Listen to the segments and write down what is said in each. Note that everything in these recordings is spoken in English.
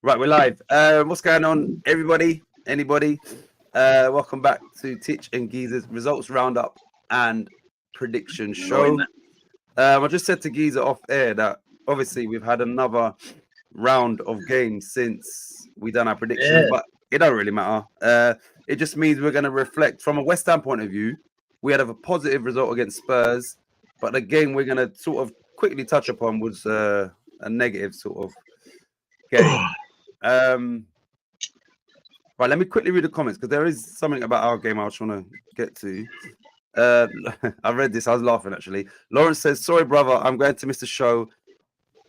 Right, we're live. What's going on, everybody? Anybody? Welcome back to Titch and Geezer's results roundup and prediction show. I just said to Geezer off air that obviously we've had another round of games since we done our predictions, but it don't really matter. It just means we're going to reflect from a West Ham point of view. We had a positive result against Spurs, but the game we're going to sort of quickly touch upon was a negative sort of game. Right, let me quickly read the comments because there is something about our game I just want to get to. I read this, I was laughing actually. Lawrence says, sorry brother, I'm going to miss the show.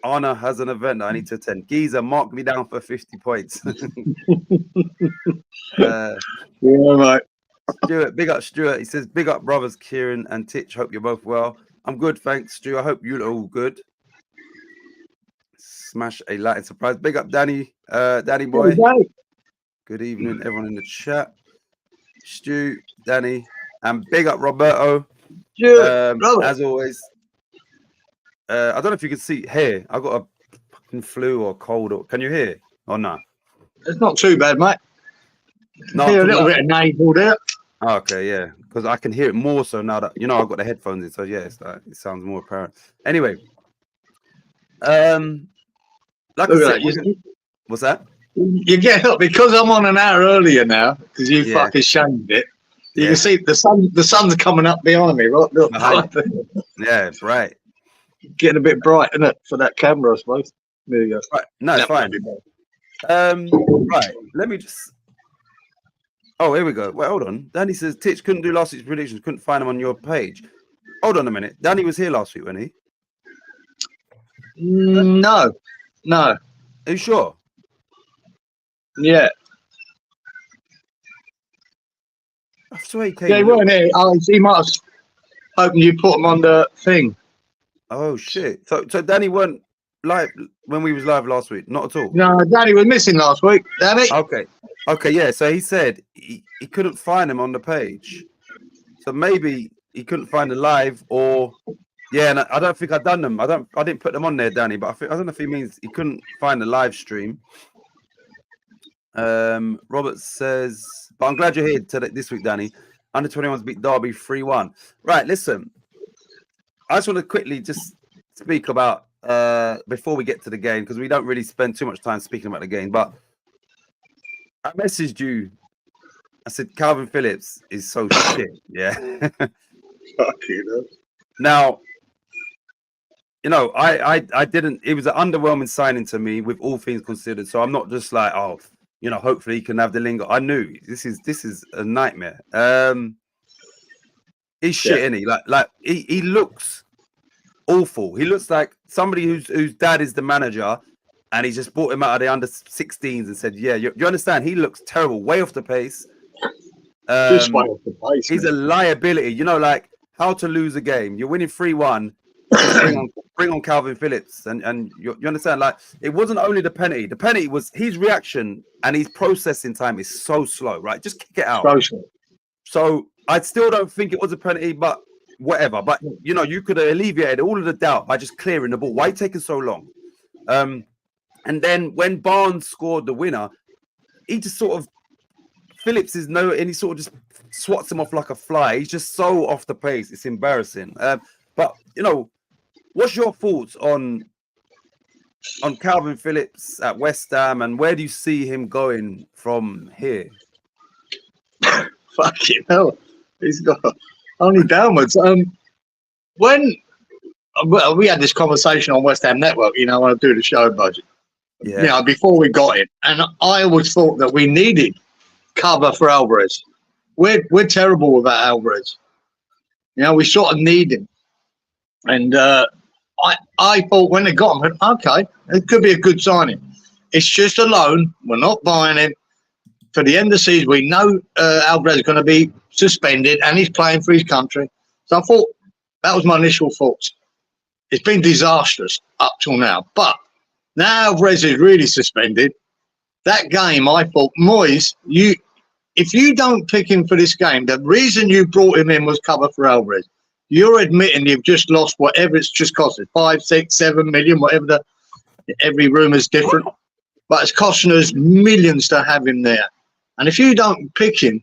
Anna has an event that I need to attend. Geezer, mark me down for 50 points. Yeah, mate. Stuart, big up Stuart. He says, big up brothers Kieran and Titch. Hope you're both well. I'm good, thanks, Stu. I hope you're all good. Smash a light and surprise. Big up Danny, Danny boy. Good evening, everyone in the chat. Stu, Danny, and big up Roberto. As always. I don't know if you can see here. I got a fucking flu or cold. Or can you hear or not? It's not too bad, mate. No, hear a little bit of nasal there. Okay, yeah, because I can hear it more so now that I've got the headphones in. So yeah, it sounds more apparent. Anyway, like I said, what's that? You get up because I'm on an hour earlier now because you fucking shamed it. You can see the sun's coming up behind me, right? Look. Yeah, it's right. Getting a bit bright, isn't it, for that camera, I suppose. There you go. Right. No, it's fine. Right. Let me just. Oh, here we go. Wait, hold on. Danny says Titch couldn't do last week's predictions. Couldn't find them on your page. Hold on a minute. Danny was here last week, wasn't he? No. Are you sure? Yeah. I swear he came. Yeah, he weren't here. He might have hoping you put them on the thing. Oh shit! So Danny weren't live when we was live last week, not at all. No, Danny was missing last week. Danny. Okay, yeah. So he said he couldn't find them on the page. So maybe he couldn't find the live, or and I don't think I've done them. I didn't put them on there, Danny. But I don't know if he means he couldn't find the live stream. Robert says, but I'm glad you're here this week, Danny. Under 21s beat Derby 3-1. Right, listen. I just want to quickly just speak about before we get to the game because we don't really spend too much time speaking about the game. But I messaged you. I said Calvin Phillips is so shit. Yeah. Fuck you, now, I didn't. It was an underwhelming signing to me, with all things considered. So I'm not just like, oh, hopefully he can have the lingo. I knew this is a nightmare. He's shit, isn't he? Like he looks awful. He looks like somebody whose dad is the manager, and he just brought him out of the under 16s and said, "Yeah, you understand? He looks terrible, way off the pace. Just way off the pace. He's a liability. Like how to lose a game. You're winning 3-1. Bring on Calvin Phillips, and you understand? Like it wasn't only the penalty. The penalty was his reaction and his processing time is so slow. Right, just kick it out. So I still don't think it was a penalty, but whatever. But you could have alleviated all of the doubt by just clearing the ball. Why taking so long? And then when Barnes scored the winner, he just sort of Phillips is and he sort of just swats him off like a fly. He's just so off the pace. It's embarrassing. But what's your thoughts on Calvin Phillips at West Ham, and where do you see him going from here? Fucking hell, he's got only downwards. When we had this conversation on West Ham Network, when I do the show budget, before we got it, and I always thought that we needed cover for Alvarez. We're terrible without Alvarez. We sort of need him, and I thought when they got him, okay, it could be a good signing. It's just a loan. We're not buying him. For the end of the season, we know Alvarez is going to be suspended and he's playing for his country. So I thought that was my initial thoughts. It's been disastrous up till now. But now Alvarez is really suspended. That game, I thought, Moyes, if you don't pick him for this game, the reason you brought him in was cover for Alvarez. You're admitting you've just lost whatever it's just costed, 5, 6, 7 million, whatever every room is different. but it's costing us millions to have him there. And if you don't pick him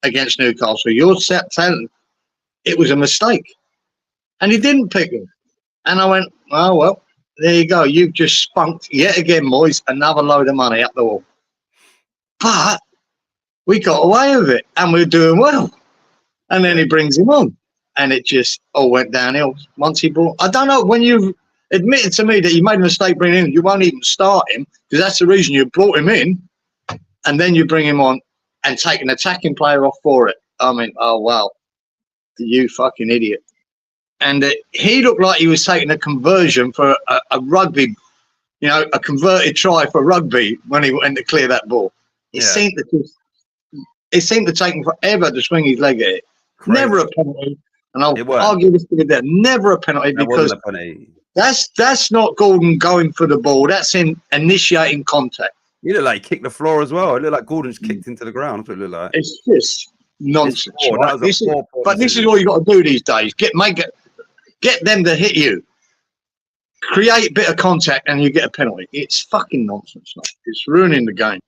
against Newcastle, you're telling it was a mistake. And he didn't pick him. And I went, oh, well, there you go. You've just spunked yet again, boys, another load of money up the wall. But we got away with it, and we're doing well. And then he brings him on, and it just all went downhill once he brought. I don't know, when you've admitted to me that you made a mistake bringing him, you won't even start him, because that's the reason you brought him in, and then you bring him on and take an attacking player off for it. I mean, oh, wow, you fucking idiot. And he looked like he was taking a conversion for a rugby, you know, a converted try for rugby when he went to clear that ball. It seemed to take him forever to swing his leg at it. Crazy. Never a penalty. And I'll argue this to that. Never a penalty, because a penalty. That's not Gordon going for the ball. That's in initiating contact. You look like he kicked the floor as well. It looked like Gordon just kicked into the ground. That's what it looked like. It's just nonsense. Right? This is what you got to do these days. Get them to hit you. Create a bit of contact and you get a penalty. It's fucking nonsense. Mate. It's ruining the game.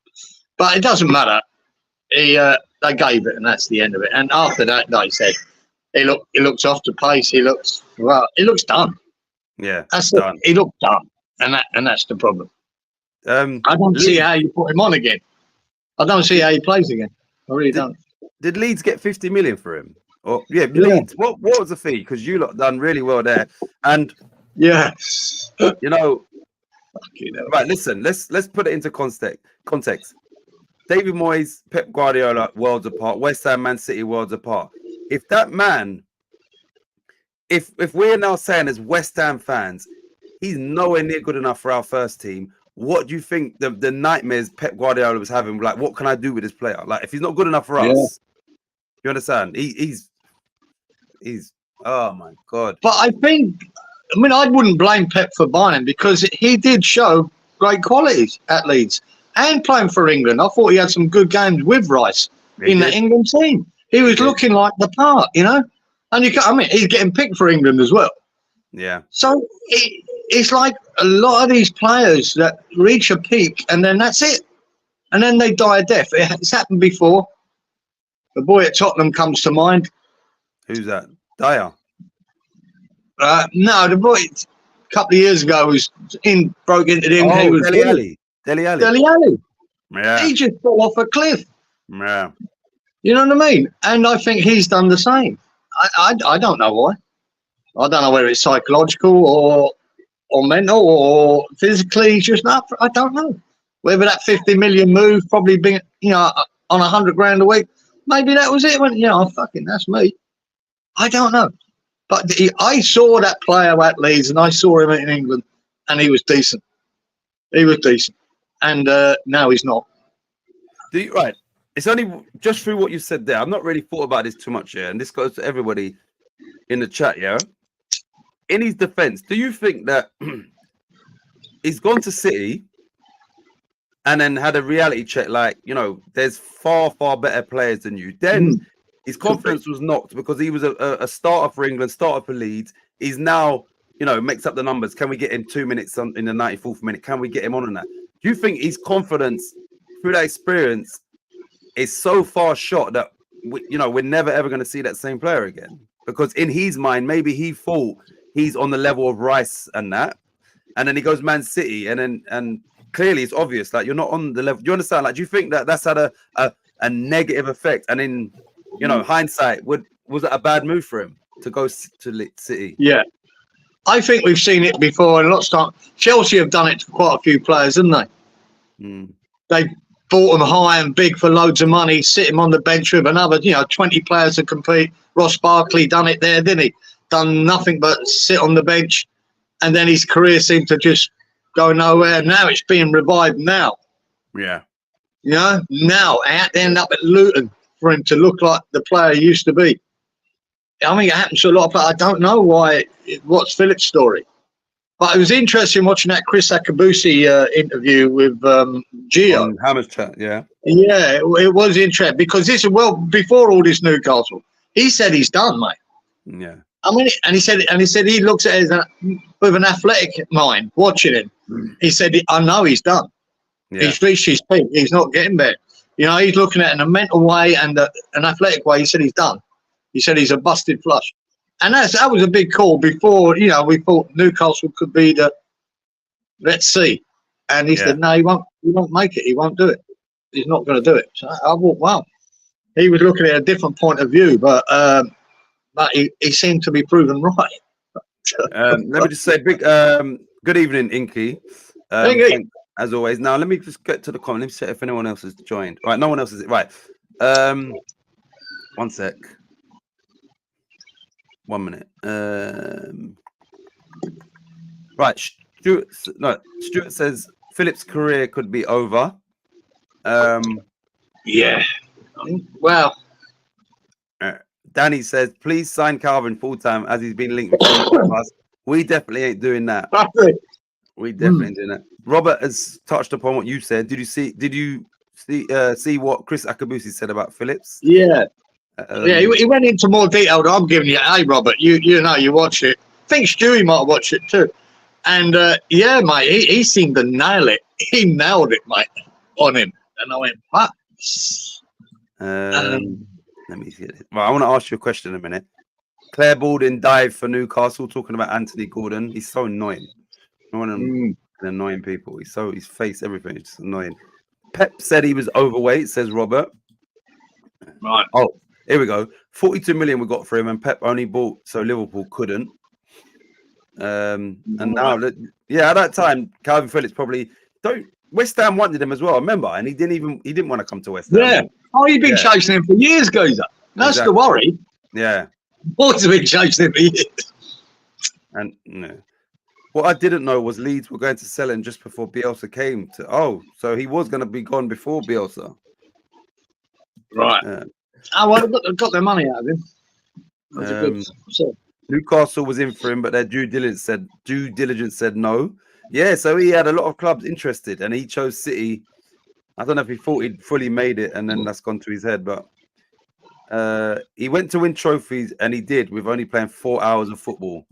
But it doesn't matter. They gave it, and that's the end of it. And after that, they said he looks off the pace. He looks done. Yeah, that's done. He looked done, and that's the problem. I don't see how you put him on again. I don't see how he plays again. I really don't. Did Leeds get 50 million for him? Or Leeds. What was the fee? Because you lot done really well there, and you know, right. Listen, let's put it into context. David Moyes, Pep Guardiola, worlds apart. West Ham, Man City, worlds apart. If that man, if we're now saying as West Ham fans, he's nowhere near good enough for our first team, what do you think the nightmares Pep Guardiola was having? Like, what can I do with this player? Like, if he's not good enough for us, you understand? He's oh my God. But I wouldn't blame Pep for buying him, because he did show great qualities at Leeds. And playing for England, I thought he had some good games with Rice in the England team. He was looking like the part, you know. And he's getting picked for England as well. Yeah. So it's like a lot of these players that reach a peak and then that's it, and then they die a death. It's happened before. The boy at Tottenham comes to mind. Who's that? Dyer. No, the boy a couple of years ago broke into the he was Dele Alli. Yeah. He just fell off a cliff. Yeah. You know what I mean? And I think he's done the same. I don't know why. I don't know whether it's psychological or mental or physically. He's just not. I don't know. Whether that 50 million move probably being, you know, on 100 grand a week, maybe that was it. When, you know, fucking that's me. I don't know. But I saw that player at Leeds and I saw him in England, and he was decent. He was decent. And now he's not. Right. It's only just through what you said there. I've not really thought about this too much here, and this goes to everybody in the chat. Yeah. In his defense, do you think that he's gone to City and then had a reality check? Like, you know, there's far better players than you. Then his confidence was knocked because he was a starter for England, starter for Leeds. He's now, you know, makes up the numbers. Can we get him 2 minutes in the 94th minute? Can we get him on that? Do you think his confidence through that experience is so far shot that we're never ever going to see that same player again? Because in his mind, maybe he thought he's on the level of Rice and that, and then he goes Man City, and clearly it's obvious like you're not on the level. Do you understand? Like, do you think that that's had a negative effect? And in hindsight, was it a bad move for him to go to City? Yeah, I think we've seen it before, and lots of times Chelsea have done it to quite a few players, haven't they? They bought them high and big for loads of money, sit him on the bench with another, 20 players to compete. Ross Barkley done it there, didn't he? Done nothing but sit on the bench, and then his career seemed to just go nowhere. Now it's being revived now. Yeah. Now I had to end up at Luton for him to look like the player he used to be. I mean, it happens to a lot of players. I don't know what's Philip's story. But it was interesting watching that Chris Akabusi interview with Gio. Hammer's chat, yeah. Yeah, it was interesting because before all this Newcastle, he said he's done, mate. Yeah. I mean, and he said he looks at it with an athletic mind watching him. He said, I know he's done. He's reached his peak. He's not getting there. You know, he's looking at it in a mental way and an athletic way. He said he's done. He said he's a busted flush. And that was a big call before, you know, we thought Newcastle could be the, let's see. And he said, no, he won't make it. He won't do it. He's not going to do it. So I thought, wow. He was looking at a different point of view, but he seemed to be proven right. Let me just say, good evening, Inky. As always. Now, let me just get to the comment. Let me see if anyone else has joined. All right, no one else is. Right. 1 sec. 1 minute. Right. Stuart says Phillips' career could be over. Yeah. Well. Danny says, please sign Calvin full time as he's been linked with us. We definitely ain't doing that. We definitely ain't doing that. Robert has touched upon what you said. Did you see what Chris Akabusi said about Phillips? Yeah. He went into more detail than I'm giving you. Hey, Robert, you know, you watch it. I think Stewie might watch it too. And yeah, mate, he seemed to nail it. He nailed it, mate, on him. And I went, what? Let me see it. Well, I want to ask you a question in a minute. Claire Baldwin dive for Newcastle, talking about Anthony Gordon. He's so annoying. One of them annoying people. His face, everything is just annoying. Pep said he was overweight, says Robert. Right. Oh, here we go. 42 million we got for him, and Pep only bought so Liverpool couldn't. And now, at that time, Calvin Phillips probably West Ham wanted him as well. Remember, and he didn't want to come to West Ham. Yeah. Oh, you've been chasing him for years, Gozer. That's the worry. Yeah. Boys have been chasing him for years. And no. What I didn't know was Leeds were going to sell him just before Bielsa came to. Oh, so he was going to be gone before Bielsa. Right. Well, they've got their money out of him. That's a good. Newcastle was in for him, but their due diligence said no. Yeah, so he had a lot of clubs interested, and he chose City. I don't know if he thought he'd fully made it, and then that's gone to his head. But he went to win trophies, and he did with only playing 4 hours of football.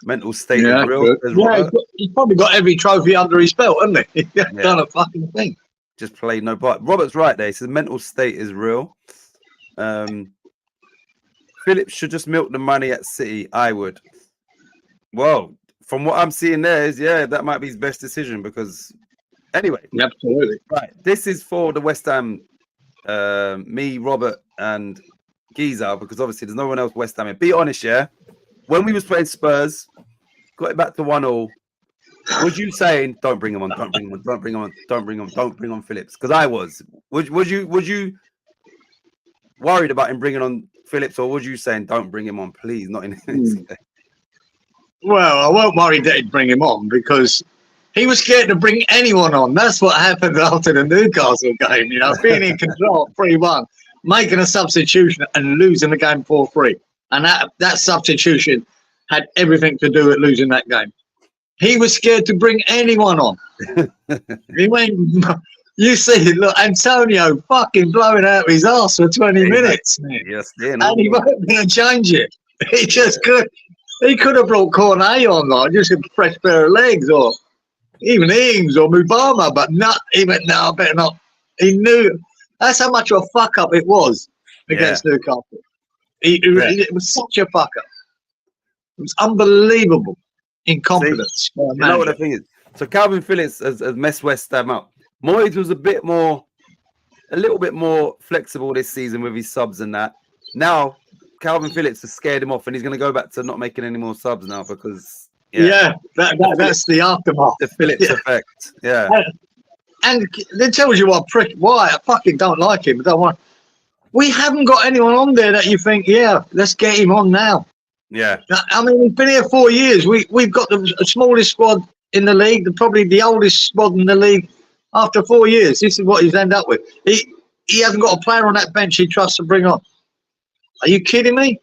Mental state is real. Yeah, he's probably got every trophy under his belt, hasn't he? He's done a fucking thing. Just played no part. Robert's right there. He says mental state is real. Phillips should just milk the money at City. I would. Well, from what I'm seeing there is, that might be his best decision because anyway. Absolutely. Right. This is for the West Ham, me, Robert, and Giza, because obviously there's no one else West Ham. Be honest, when we was playing Spurs, got it back to 1-1. Was you saying, don't bring him on, don't bring him on, don't bring him on, don't bring on Phillips? Because I was. Was you worried about him bringing on Phillips, or was you saying, don't bring him on, please? Not in this game. Well, I weren't worried that he'd bring him on because he was scared to bring anyone on. That's what happened after the Newcastle game, you know, being in control 3-1, making a substitution and losing the game 4-3. And that substitution had everything to do with losing that game. He was scared to bring anyone on. He went, you see, look, Antonio fucking blowing out his arse for 20 minutes. Yes, and he wasn't going to change it. He just could. He could have brought Cornet on, like just a fresh pair of legs, or even Ings or Mubama, but not. He went, no, I better not. He knew that's how much of a fuck up it was against Newcastle. It was such a fuck up. It was unbelievable incompetence. You know what the thing is? So Calvin Phillips has messed West Ham up. Moyes was a little bit more flexible this season with his subs and that. Now Calvin Phillips has scared him off, and he's going to go back to not making any more subs now because that's the aftermath. The Phillips effect. Yeah. And it tells you why I fucking don't like him. We haven't got anyone on there that you think, let's get him on now. Yeah. I mean, we've been here 4 years. We've got the smallest squad in the league, probably the oldest squad in the league. After 4 years, this is what he's ended up with. He hasn't got a player on that bench he trusts to bring on. Are you kidding me?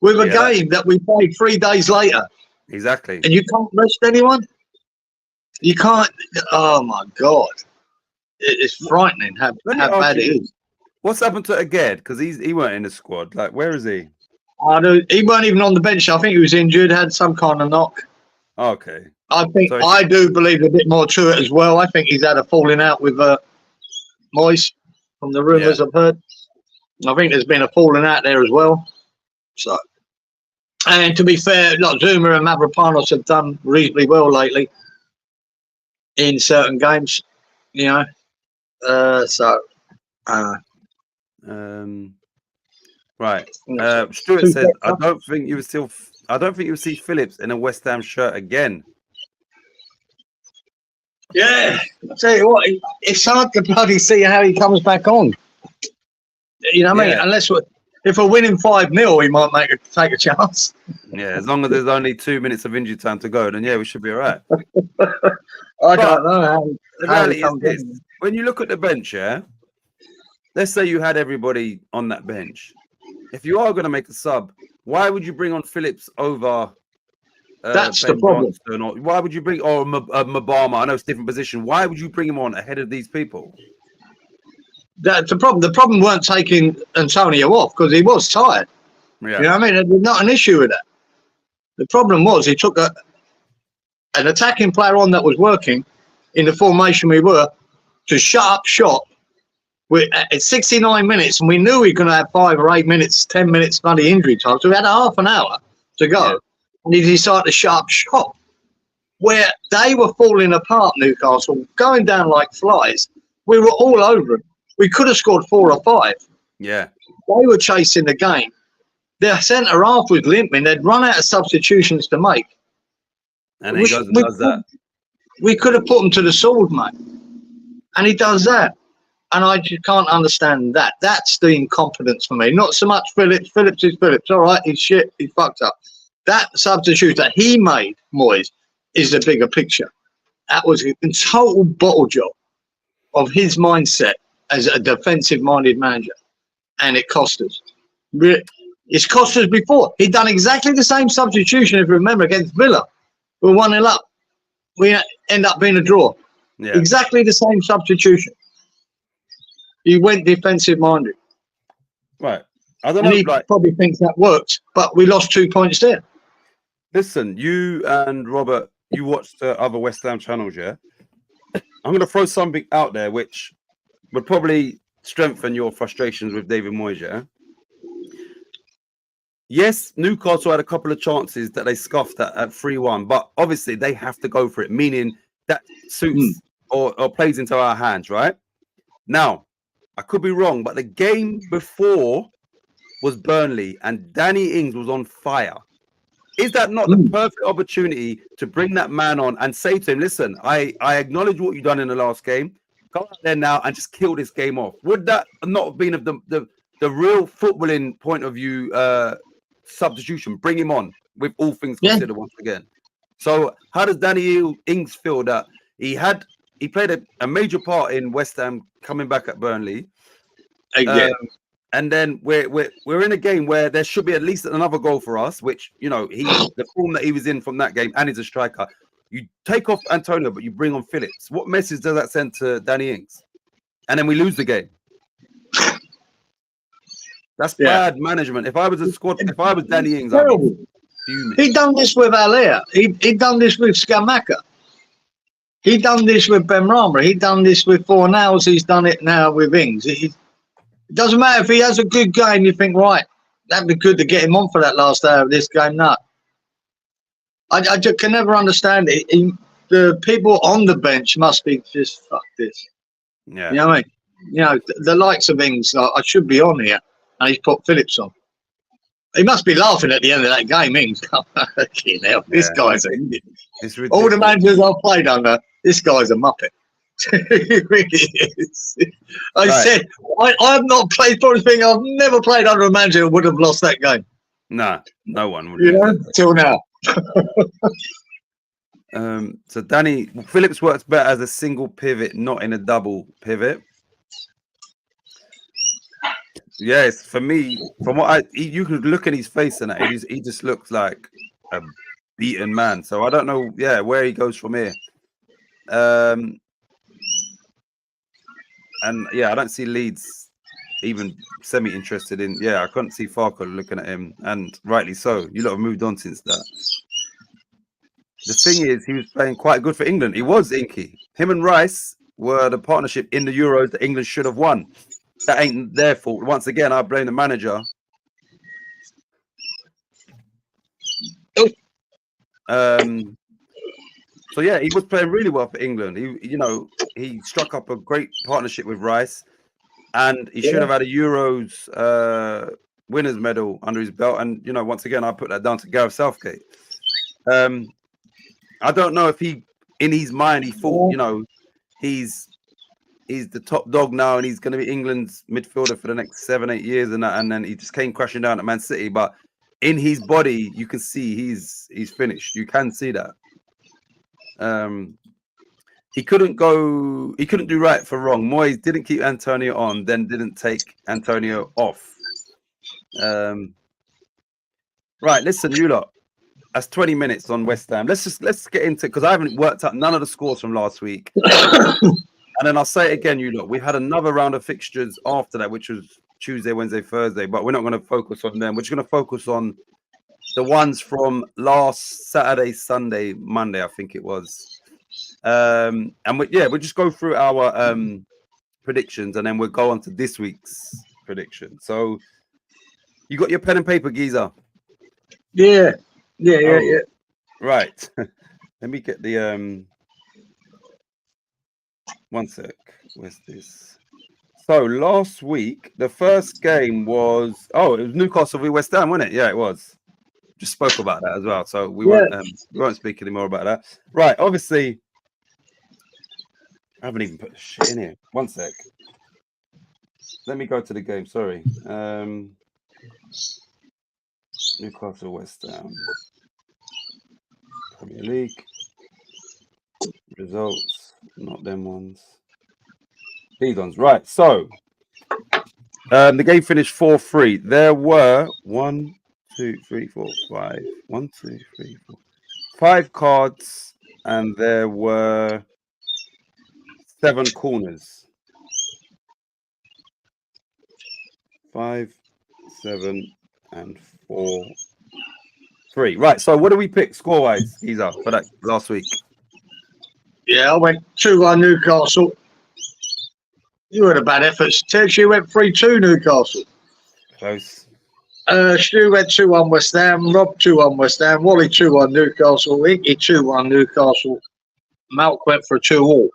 With a game that we played 3 days later. Exactly. And you can't rest anyone? You can't. Oh, my God. It's frightening how bad it is. What's happened to Aged? Because he weren't in the squad. Like, where is he? He weren't even on the bench. I think he was injured, had some kind of knock. Okay. I do believe a bit more to it as well. I think he's had a falling out with Moyes from the rumours I've heard. I think there's been a falling out there as well. So, and to be fair, like Zuma and Mavropanos have done reasonably well lately in certain games, you know. Right. Stuart said, I don't think you will see Phillips in a West Ham shirt again. Yeah, I tell you what, it's hard to bloody see how he comes back on. You know what I mean? Unless if we're winning 5-0, he might take a chance. Yeah, as long as there's only 2 minutes of injury time to go, then we should be all right. I don't know the reality is this. When you look at the bench, let's say you had everybody on that bench. If you are going to make a sub, why would you bring on Phillips over that's Ben the problem. Johnson, or why would you bring Mabama? I know it's a different position. Why would you bring him on ahead of these people? That's the problem. The problem weren't taking Antonio off because he was tired. Yeah. You know what I mean? There's not an issue with that. The problem was he took an attacking player on that was working in the formation we were to shut up shop. At 69 minutes, and we knew we were going to have 5 or 8 minutes, 10 minutes bloody injury time. So we had a half an hour to go, and he decided to shut up shop. Where they were falling apart, Newcastle, going down like flies. We were all over them. We could have scored 4 or 5. Yeah. They were chasing the game. Their centre half was limping. They'd run out of substitutions to make. And he goes and does that. We could have put him to the sword, mate. And he does that. And I just can't understand that. That's the incompetence for me. Not so much Phillips. Phillips is Phillips. All right, he's shit. He's fucked up. That substitute that he made, Moyes, is the bigger picture. That was a total bottle job of his mindset as a defensive-minded manager. And it cost us. It's cost us before. He'd done exactly the same substitution, if you remember, against Villa. We were 1-0 up. We end up being a draw. Yeah. Exactly the same substitution. He went defensive-minded. Right. I don't know. He probably thinks that worked, but we lost 2 points there. Listen, you and Robert, you watched the other West Ham channels, yeah? I'm going to throw something out there which would probably strengthen your frustrations with David Moyes, yeah? Yes, Newcastle had a couple of chances that they scuffed at 3-1, but obviously they have to go for it, meaning that suits or plays into our hands, right? Now, I could be wrong, but the game before was Burnley and Danny Ings was on fire. Is that not the perfect opportunity to bring that man on and say to him, listen, I acknowledge what you've done in the last game. Come out there now and just kill this game off. Would that not have been of the real footballing point of view substitution? Bring him on with all things considered once again. So how does Danny Ings feel that he played a major part in West Ham coming back at Burnley? And then we're in a game where there should be at least another goal for us, which, you know, the form that he was in from that game, and he's a striker. You take off Antonio, but you bring on Phillips. What message does that send to Danny Ings? And then we lose the game. That's bad management. If I was Danny Ings, I'd be fuming. He done this with Alea. He done this with Scamacca. He done this with Ben Rama. He done this with Fornals. He's done it now with Ings. It doesn't matter if he has a good game. You think, right, that'd be good to get him on for that last hour of this game. No, I just can never understand it. The people on the bench must be just fuck this. Yeah, you know what I mean? You know, the likes of Ings. I should be on here, and he's put Phillips on. He must be laughing at the end of that game, Ings. This guy's an idiot. All the managers I've played under, this guy's a muppet. He really is. I said, I've not played, probably think I've never played under a manager who would have lost that game. Nah, no one would. You know, till now. So Phillips works better as a single pivot, not in a double pivot. Yes, for me, from what you could look at his face and that, he just looks like a beaten man. So I don't know, where he goes from here. And I don't see Leeds even semi-interested in. I couldn't see Farker looking at him, and rightly so. You lot have moved on since that. the thing is, he was playing quite good for England. He was Inky. Him and Rice were the partnership in the Euros that England should have won. That ain't their fault. Once again, I blame the manager. So yeah, he was playing really well for England. He struck up a great partnership with Rice, and he should have had a Euros winners medal under his belt. And once again, I put that down to Gareth Southgate. I don't know if he, in his mind, he thought, he's the top dog now, and he's going to be England's midfielder for the next 7-8 years, and then he just came crashing down at Man City. But in his body, you can see he's finished. You can see that. He couldn't do right for wrong. Moyes didn't keep Antonio on, then didn't take Antonio off. Right, listen, you lot. That's 20 minutes on West Ham. Let's get into it, because I haven't worked out none of the scores from last week. And then I'll say it again, you lot. We've had another round of fixtures after that, which was Tuesday, Wednesday, Thursday, but we're not going to focus on them. We're just going to focus on the ones from last Saturday, Sunday, Monday, I think it was. And we'll just go through our predictions, and then we'll go on to this week's prediction. So you got your pen and paper, Geezer? Yeah. Right. Let me get the one sec. Where's this? So last week, the first game was it was Newcastle v West Ham, wasn't it? Yeah, it was. Just spoke about that as well. So we won't speak anymore about that. Right, obviously. I haven't even put the shit in here. One sec. Let me go to the game. Sorry. Newcastle, West Ham. Premier League. Results. Not them ones. These ones. Right. So, the game finished 4-3. There were 1, 2, 3, 4, 5. 1, 2, 3, 4. 5 cards, and there were 7 corners. 5, 7, and 4, 3. Right. So, what do we pick score-wise, Isa, for that last week? Yeah, I went 2-1 Newcastle. You had a bad effort. Titch, you went 3-2 Newcastle. Close. Stu went 2-1 West Ham. Rob 2-1 West Ham. Wally 2-1 Newcastle. Inky 2-1 Newcastle. Malk went for a 2-all.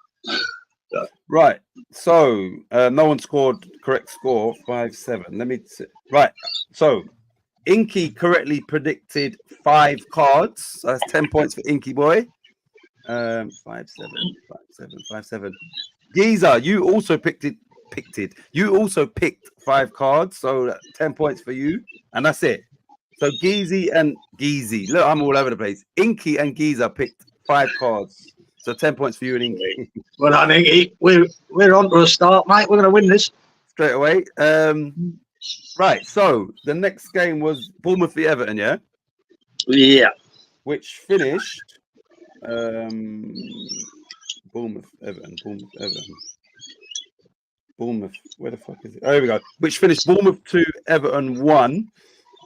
Right. So no one scored correct score. 5-7. Right. So Inky correctly predicted 5 cards. So that's 10 points for Inky boy. 5-7. 5-7. Geezer, you also picked. You also picked 5 cards, so 10 points for you, and that's it. So Geezy. Look, I'm all over the place. Inky and Geezer picked 5 cards, so 10 points for you and Inky. Well, I think we're on to a start, mate. We're going to win this straight away. Right. So the next game was Bournemouth v Everton, yeah. Yeah. Which finished. Bournemouth, Everton. Bournemouth, where the fuck is it? Oh, here we go. Which finished Bournemouth 2, Everton 1.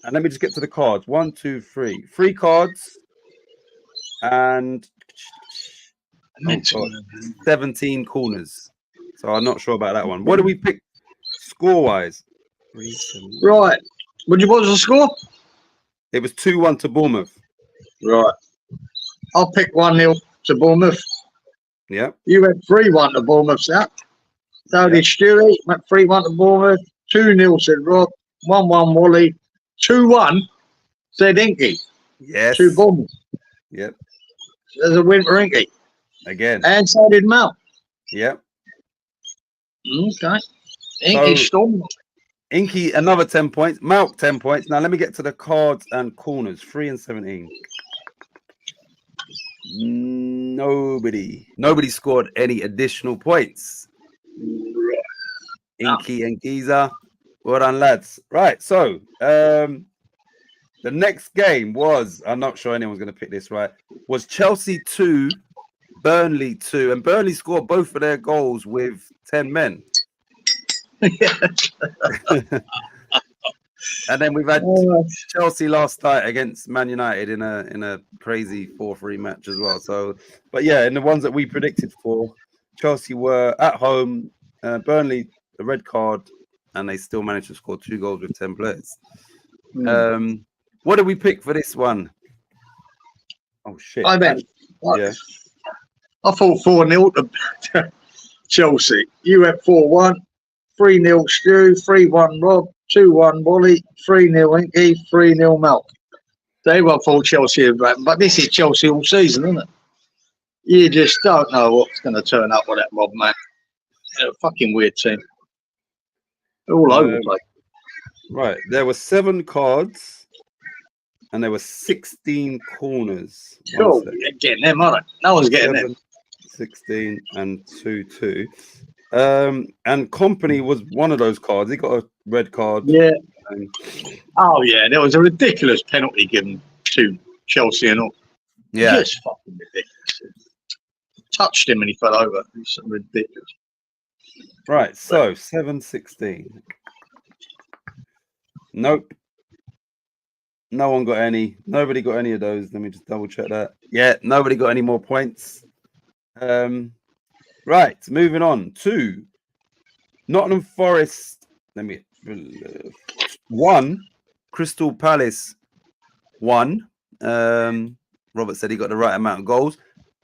And let me just get to the cards. 1, 2, 3. 3 cards. And 17 corners. So I'm not sure about that one. What do we pick score-wise? Right. What was the score? It was 2-1 to Bournemouth. Right. I'll pick 1-0 to Bournemouth. Yeah. You went 3-1 to Bournemouth, sir. So did Stewie. Went 3-1 to Bournemouth. 2-0 said Rob. 1-1 Wally. 2-1 said Inky. Yes. 2 Bournemouth. Yep. There's a win for Inky. Again. And so did Mal. Yep. Okay. Inky stormed. Inky, another 10 points. Malk, 10 points. Now, let me get to the cards and corners. 3 and 17. Nobody scored any additional points. Inky and Giza. Well done, lads. Right. So, the next game was, I'm not sure anyone's going to pick this right, was Chelsea 2, Burnley 2. And Burnley scored both of their goals with 10 men. And then we've had Oh, Chelsea last night against Man United in a crazy 4-3 match as well. So, but yeah, in the ones that we predicted for, Chelsea were at home, Burnley a red card, and they still managed to score 2 goals with 10 players. What did we pick for this one? Oh shit! I mean, Yeah, I thought 4-0 to Chelsea. You went 4-1, 3-0 Stu, 3-1 Rob, 2-1 Wally, 3-0 Inky, 3-0 Malk. They were for Chelsea, but this is Chelsea all season, isn't it? You just don't know what's going to turn up with that Rob, mate. They're a fucking weird team. They're all over the place. right. There were 7 cards, and there were 16 corners. Cool. Getting them, aren't they? No one's getting 7, them. 16 and 2-2. And Company was one of those cards. He got a red card. Yeah. Oh, yeah. There was a ridiculous penalty given to Chelsea and all. Yeah. Just fucking ridiculous. Touched him and he fell over. It's ridiculous. Right. So 7-16. Nope. No one got any. Nobody got any of those. Let me just double check that. Yeah, nobody got any more points. Right, moving on to Nottingham Forest. 1, Crystal Palace 1. Robert said he got the right amount of goals.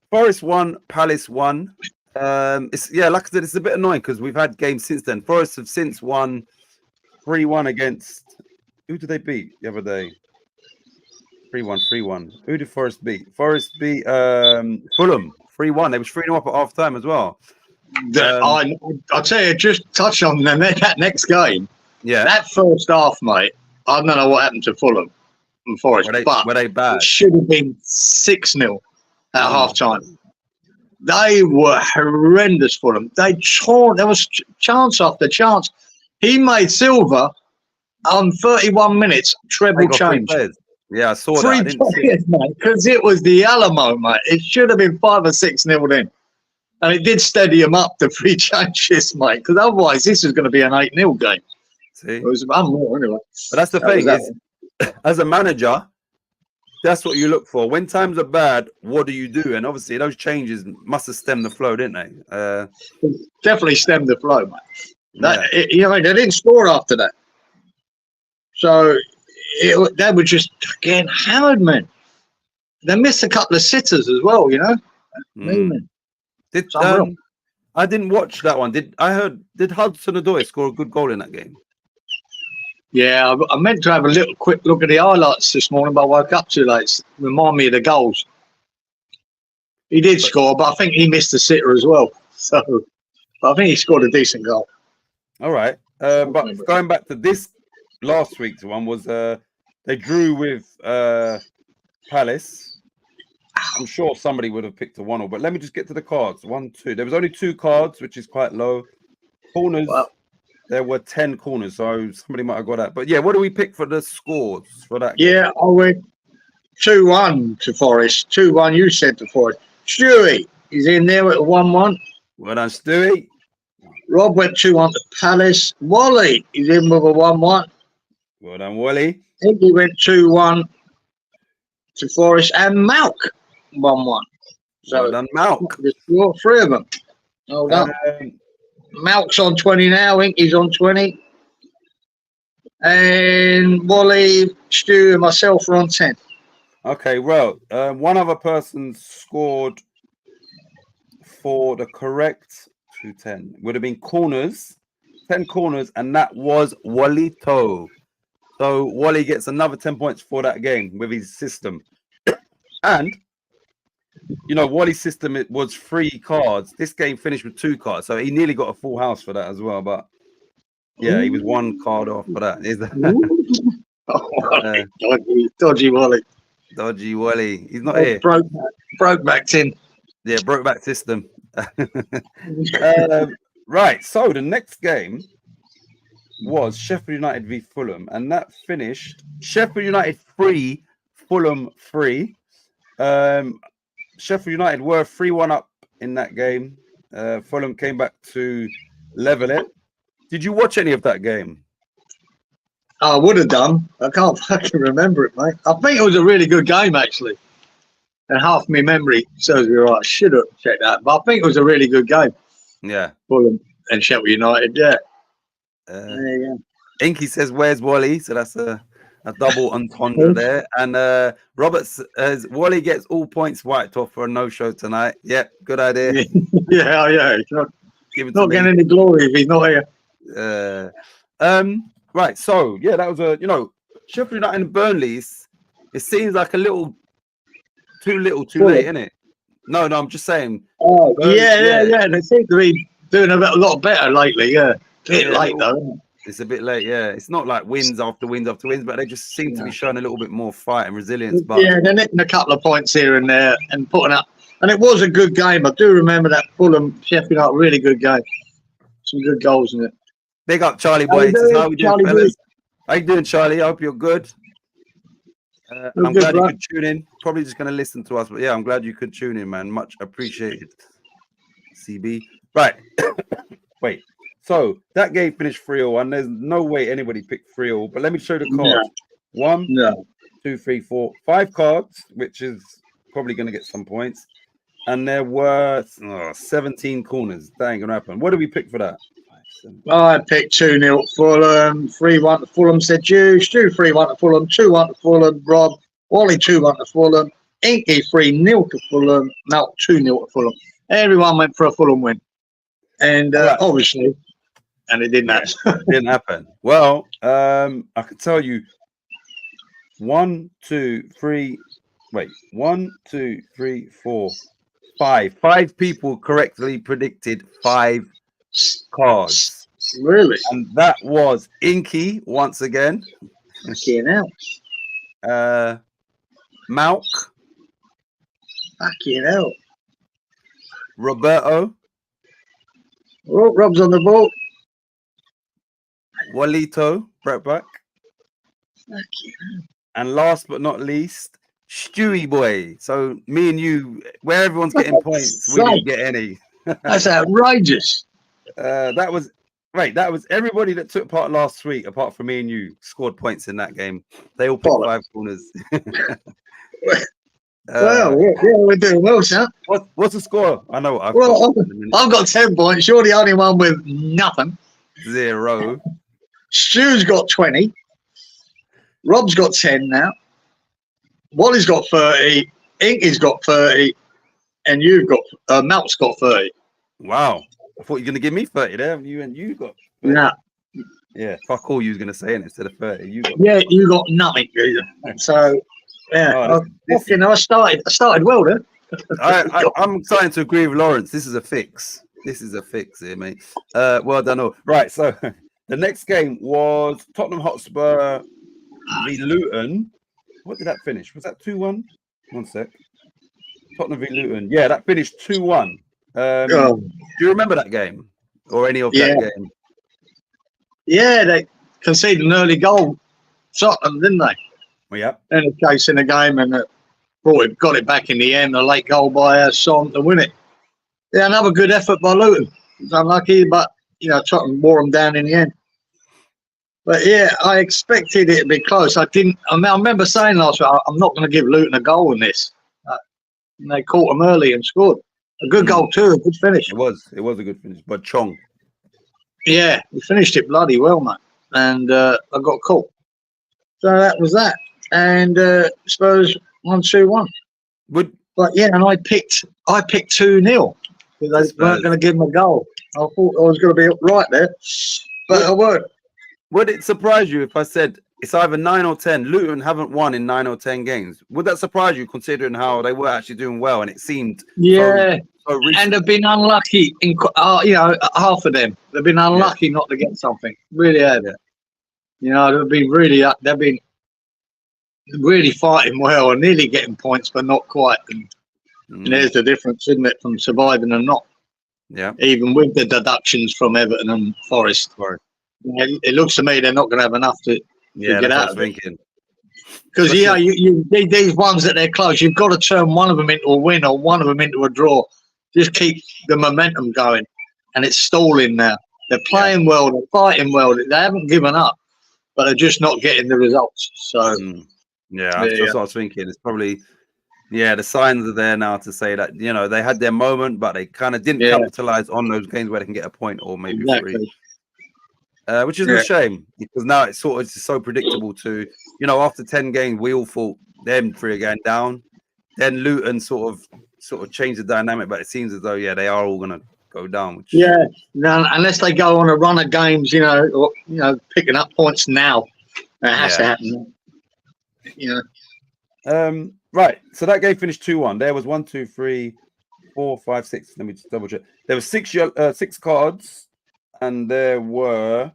Forest 1, Palace 1. It's like I said, it's a bit annoying because we've had games since then. Forest have since won 3-1 against. Who did they beat the other day? 3-1. Who did Forest beat? Forest beat Fulham 3-1. They was 3-0 up at half time as well. I'll tell you, just touch on them, that next game. Yeah. That first half, mate, I don't know what happened to Fulham and Forest, were they bad? It should have been 6-0 at half time. They were horrendous for them. There was chance after chance. He made Silva on 31 minutes, treble change. Yeah, I saw 3 that. players, mate, because it was the Alamo, mate. It should have been 5 or 6-0 in. And it did steady him up to 3 changes, mate, because otherwise this was going to be an 8-0 game. See? It was unreal, anyway. But that's the thing is, as a manager, that's what you look for. When times are bad, what do you do? And obviously those changes must have stemmed the flow, didn't they? Definitely stemmed the flow, mate. They didn't score after that. So they were just getting hammered, man. They missed a couple of sitters as well, you know. I didn't watch that one. Did Hudson-Odoi score a good goal in that game? Yeah, I meant to have a little quick look at the highlights this morning, but I woke up too late. Remind me of the goals. He did score, but I think he missed a sitter as well. So I think he scored a decent goal. All right. But going back to this last week's one was they drew with Palace. I'm sure somebody would have picked a 1-0, but let me just get to the cards. 1, 2. There was only 2 cards, which is quite low. Corners, there were 10 corners, so somebody might have got that. But yeah, what do we pick for the scores for that game? Yeah, I went 2-1 to Forest. 2-1, you said to Forest. Stewie, he's in there at 1-1. Well done, Stewie. Rob went 2-1 to Palace. Wally, he's in with a 1-1. Well done, Wally. I think he went 2-1 to Forest, and Malk 1-1. So well done, Malk. 3 of them. Well done. Malk's on 20 now. Inky's on 20. And Wally, Stu, and myself are on 10. Okay, well, one other person scored for the correct 210. Would have been corners, 10 corners, and that was Walito. So Wally gets another 10 points for that game with his system. And, you know, Wally's system, it was 3 cards. This game finished with 2 cards. So he nearly got a full house for that as well. But, yeah, he was 1 card off for that. Dodgy Wally. Dodgy Wally. He's not here. Broke back in. Yeah, broke back system. Right. So the next game was Sheffield United v Fulham, and that finished Sheffield United 3, Fulham 3. Sheffield United were 3-1 up in that game. Fulham came back to level it. Did you watch any of that game? I would have done. I can't fucking remember it, mate. I think it was a really good game, actually. And half my memory serves me right. I should have checked that. But I think it was a really good game. Yeah. Fulham and Sheffield United, yeah. There you go. Inky says, "Where's Wally?" So that's a double entendre there. And Roberts says, "Wally gets all points wiped off for a no-show tonight." Yep, good idea. yeah. He's not getting any glory if he's not here. Right. So yeah, that was Sheffield United and Burnley. It seems like a little too late, isn't it? No, I'm just saying. Oh, yeah. They seem to be doing a lot better lately. Yeah, a bit late though. Isn't it? It's a bit late, yeah. It's not like wins after wins after wins, but they just seem to be showing a little bit more fight and resilience. But yeah, they're nicking a couple of points here and there and putting up. And it was a good game. I do remember that Fulham Sheffield United, really good game. Some good goals in it. Big up, Charlie boy. How we doing, fellas? How you doing, Charlie? I hope you're good. I'm glad you could tune in. Probably just going to listen to us, but yeah, I'm glad you could tune in, man. Much appreciated. CB. Right. Wait. So that game finished 3-1. There's no way anybody picked 3-0, but let me show you the cards. 1, 2, 3, 4, 5 cards, which is probably going to get some points. And there were 17 corners. That ain't going to happen. What did we pick for that? I picked 2-0 Fulham, 3-1 to Fulham, said Stu 3-1 to Fulham, 2-1 to Fulham, Rob, Wally 2-1 to Fulham, Inky 3-0 to Fulham, Melt 2-0 to Fulham. Everyone went for a Fulham win. And obviously, and it didn't happen. It didn't happen. Well, I could tell you 1, 2, 3, 4, 5. 5 people correctly predicted 5 cards. Really? And that was Inky once again. Fucking hell. Malk. Fucking hell. Roberto. Oh, Rob's on the ball. Walito, Brett Buck. And last but not least, Stewie boy. So me and you, where everyone's getting points, we didn't get any. That's outrageous. That was everybody that took part last week, apart from me and you, scored points in that game. They all picked 5 corners. We're doing well, sir. What's the score? I know. I've got 10 points. You're the only one with nothing. 0. Stu's got 20. Rob's got 10 now. Wally's got 30. Inky's got 30. And you've got, Melt's got 30. Wow. I thought you were going to give me 30 there. You got 30. Nah. Yeah, fuck all you was going to say it instead of 30. You got nothing. So, yeah. I started well then. I'm starting to agree with Lawrence. This is a fix. Here, mate. Well done all. Right, so the next game was Tottenham Hotspur v Luton. What did that finish? Was that 2-1? One sec. Tottenham v Luton. Yeah, that finished 2-1. Do you remember that game or any of that game? Yeah, they conceded an early goal, Tottenham, didn't they? Well, yeah. In a case in the game, and got it back in the end. A late goal by Son to win it. Yeah, another good effort by Luton. It was unlucky, but Tottenham wore them down in the end. But yeah, I expected it to be close. I remember saying last week, I'm not going to give Luton a goal in this. And they caught them early and scored. A good goal too, a good finish. It was a good finish, but Chong. Yeah, he finished it bloody well, mate. And I got caught. So that was that. And Spurs 1-2-1. But yeah, and I picked 2-0 because they weren't going to give them a goal. I thought I was going to be right there, but I weren't. Would it surprise you if I said it's either 9 or 10? Luton haven't won in 9 or 10 games. Would that surprise you, considering how they were actually doing well and it seemed so and they've been unlucky in half of them. They've been unlucky not to get something. Really have. They've been really fighting well and nearly getting points, but not quite. And there's the difference, isn't it, from surviving and not? Yeah. Even with the deductions from Everton and Forest. It looks to me they're not going to have enough to get out of it. Because these ones that they're close, you've got to turn one of them into a win or one of them into a draw. Just keep the momentum going, and it's stalling now. They're playing well, they're fighting well. They haven't given up, but they're just not getting the results. So yeah, that's what I was thinking. It's probably the signs are there now to say that they had their moment, but they kind of didn't capitalize on those games where they can get a point or maybe three. Which is a shame because now it's so predictable to after 10 games we all thought them three are going down. Then Luton sort of changed the dynamic, but it seems as though they are all gonna go down. Which no, unless they go on a run of games, or picking up points now, it has to happen. Right. So that game finished 2-1. There was 1, 2, 3, 4, 5, 6. Let me just double check. There were six cards, and there were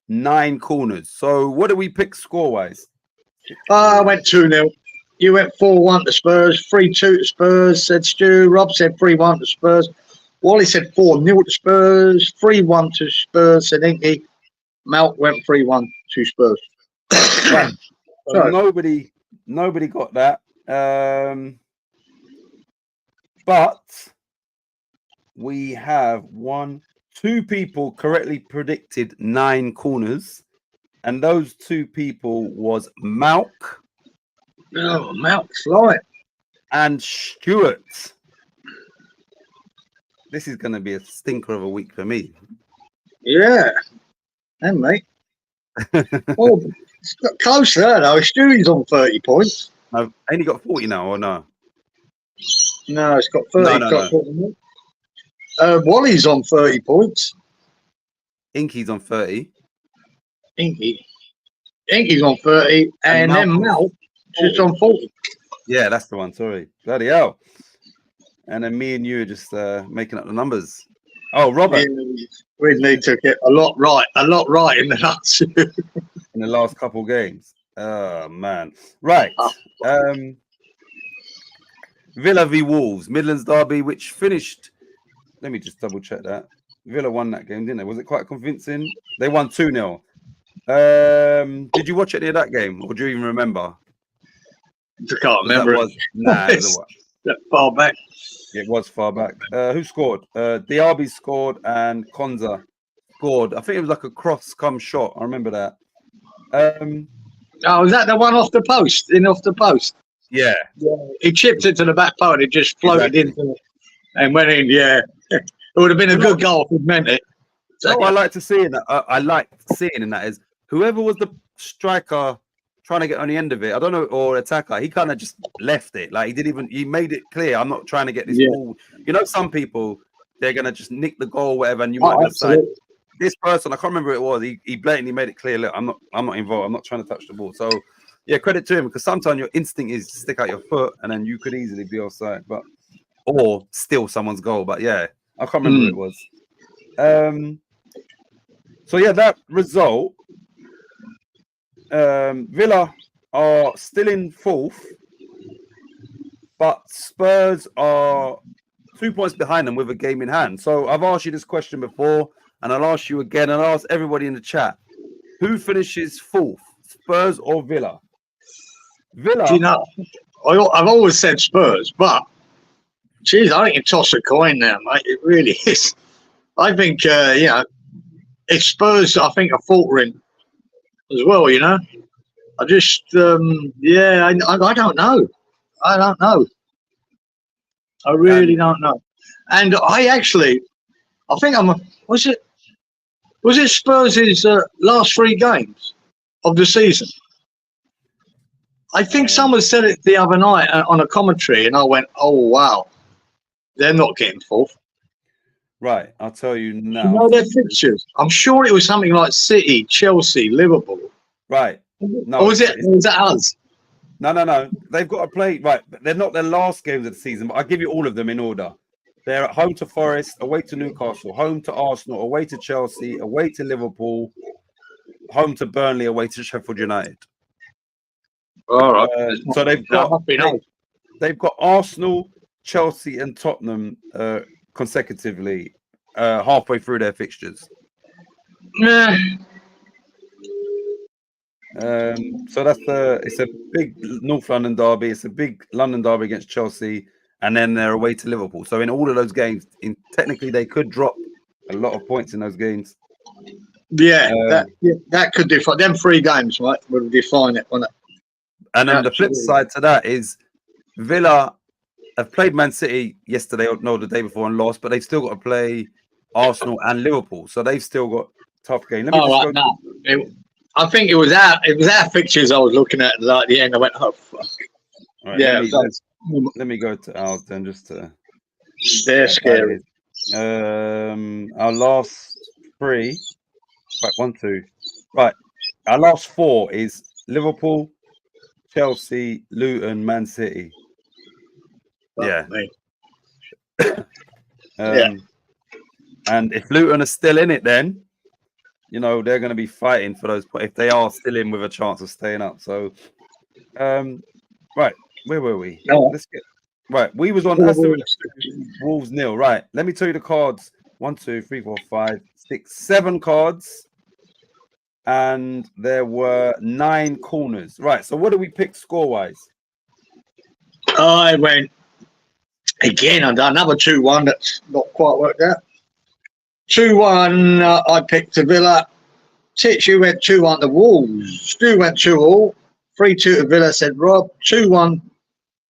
9 corners. So what do we pick score wise? I went 2-0. You went 4-1 to Spurs, 3-2 to Spurs, said Stu. Rob said 3-1 to Spurs. Wally said 4-0 to Spurs, 3-1 to Spurs, said Inky. Malt went 3-1 to Spurs. Right. So nobody got that. But we have 2 people correctly predicted 9 corners. And those 2 people was Malk. Oh, Malk's right. And Stuart. This is going to be a stinker of a week for me. Yeah. And mate. Oh, it's got close there, though. Stewie's on 30 points. I've only got 40 now, or no? No, it's got 30. No. Wally's on 30 points. Inky's on 30. Inky's on 30. And then Mel is on 40. Yeah, that's the one. Sorry. Bloody hell. And then me and you are just making up the numbers. Oh, Robert. We need to get a lot right in the last in the last couple games. Oh man. Right. Villa v Wolves, Midlands derby, which finished. Let me just double check that. Villa won that game, didn't they? Was it quite convincing? They won 2-0. Did you watch any of that game, or do you even remember? I can't remember. It was that far back. It was far back. Who scored? Diaby scored and Konza scored. I think it was like a cross-come shot. I remember that. Was that the one off the post? Off the post? Yeah. He chipped it to the back post. It just floated into it and went in. Yeah. It would have been a good goal if he'd meant it. So what I like to see in that, I like seeing in that is whoever was the striker trying to get on the end of it, I don't know, or attacker, he kind of just left it. Like he made it clear, I'm not trying to get this ball. Some people, they're going to just nick the goal or whatever, and you might decide. This person, I can't remember who it was, he blatantly made it clear, look, I'm not involved, I'm not trying to touch the ball. So, yeah, credit to him, because sometimes your instinct is to stick out your foot, and then you could easily be offside, or steal someone's goal. But yeah, I can't remember who it was. So yeah, that result, Villa are still in 4th, but Spurs are 2 points behind them with a game in hand. So I've asked you this question before, and I'll ask you again, and I'll ask everybody in the chat: who finishes 4th, Spurs or Villa? Villa. Do you know, I've always said Spurs, but geez, I think you toss a coin there, mate. It really is. I think it's Spurs. I think are faltering as well. I just I don't know. I don't know. I really don't know. And I think was it Spurs' last 3 games of the season? I think someone said it the other night on a commentary, and I went, "Oh wow, they're not getting 4th." Right, I'll tell you now. You know their fixtures. I'm sure it was something like City, Chelsea, Liverpool. Right. No, or was that us? No. They've got to play. Right, they're not their last games of the season, but I'll give you all of them in order. They're at home to Forest, away to Newcastle, home to Arsenal, away to Chelsea, away to Liverpool, home to Burnley, away to Sheffield United. All right. So they've got Arsenal, Chelsea, and Tottenham consecutively halfway through their fixtures. Yeah. So it's a big North London derby. It's a big London derby against Chelsea, and then they're away to Liverpool. So in all of those games, technically they could drop a lot of points in those games. Yeah, that could define them 3 games, right? Would define it, wouldn't it? And then the flip side to that is Villa have played Man City yesterday, or no, the day before, and lost, but they've still got to play Arsenal and Liverpool, so they've still got tough game. Let me just go. No. I think it was our fixtures I was looking at like the end. I went, oh fuck. Right, Yeah, let me go to ours then, just to. They're scary. Our last 3, right, 1, 2, right. Our last 4 is Liverpool, Chelsea, Luton, Man City. Yeah. And if Luton are still in it, then you know they're going to be fighting for those. If they are still in with a chance of staying up, so right, where were we? Let's get right. We was on Wolves 0. Right, let me tell you the cards: 1, 2, 3, 4, 5, 6, 7 cards, and there were 9 corners. Right. So what do we pick score wise? I went again. I done another 2-1. That's not quite worked out. 2-1. I picked the Villa. Titch, you went 2-1 to Wolves. Stu went 2-2. 3-2 to Villa, said Rob. 2-1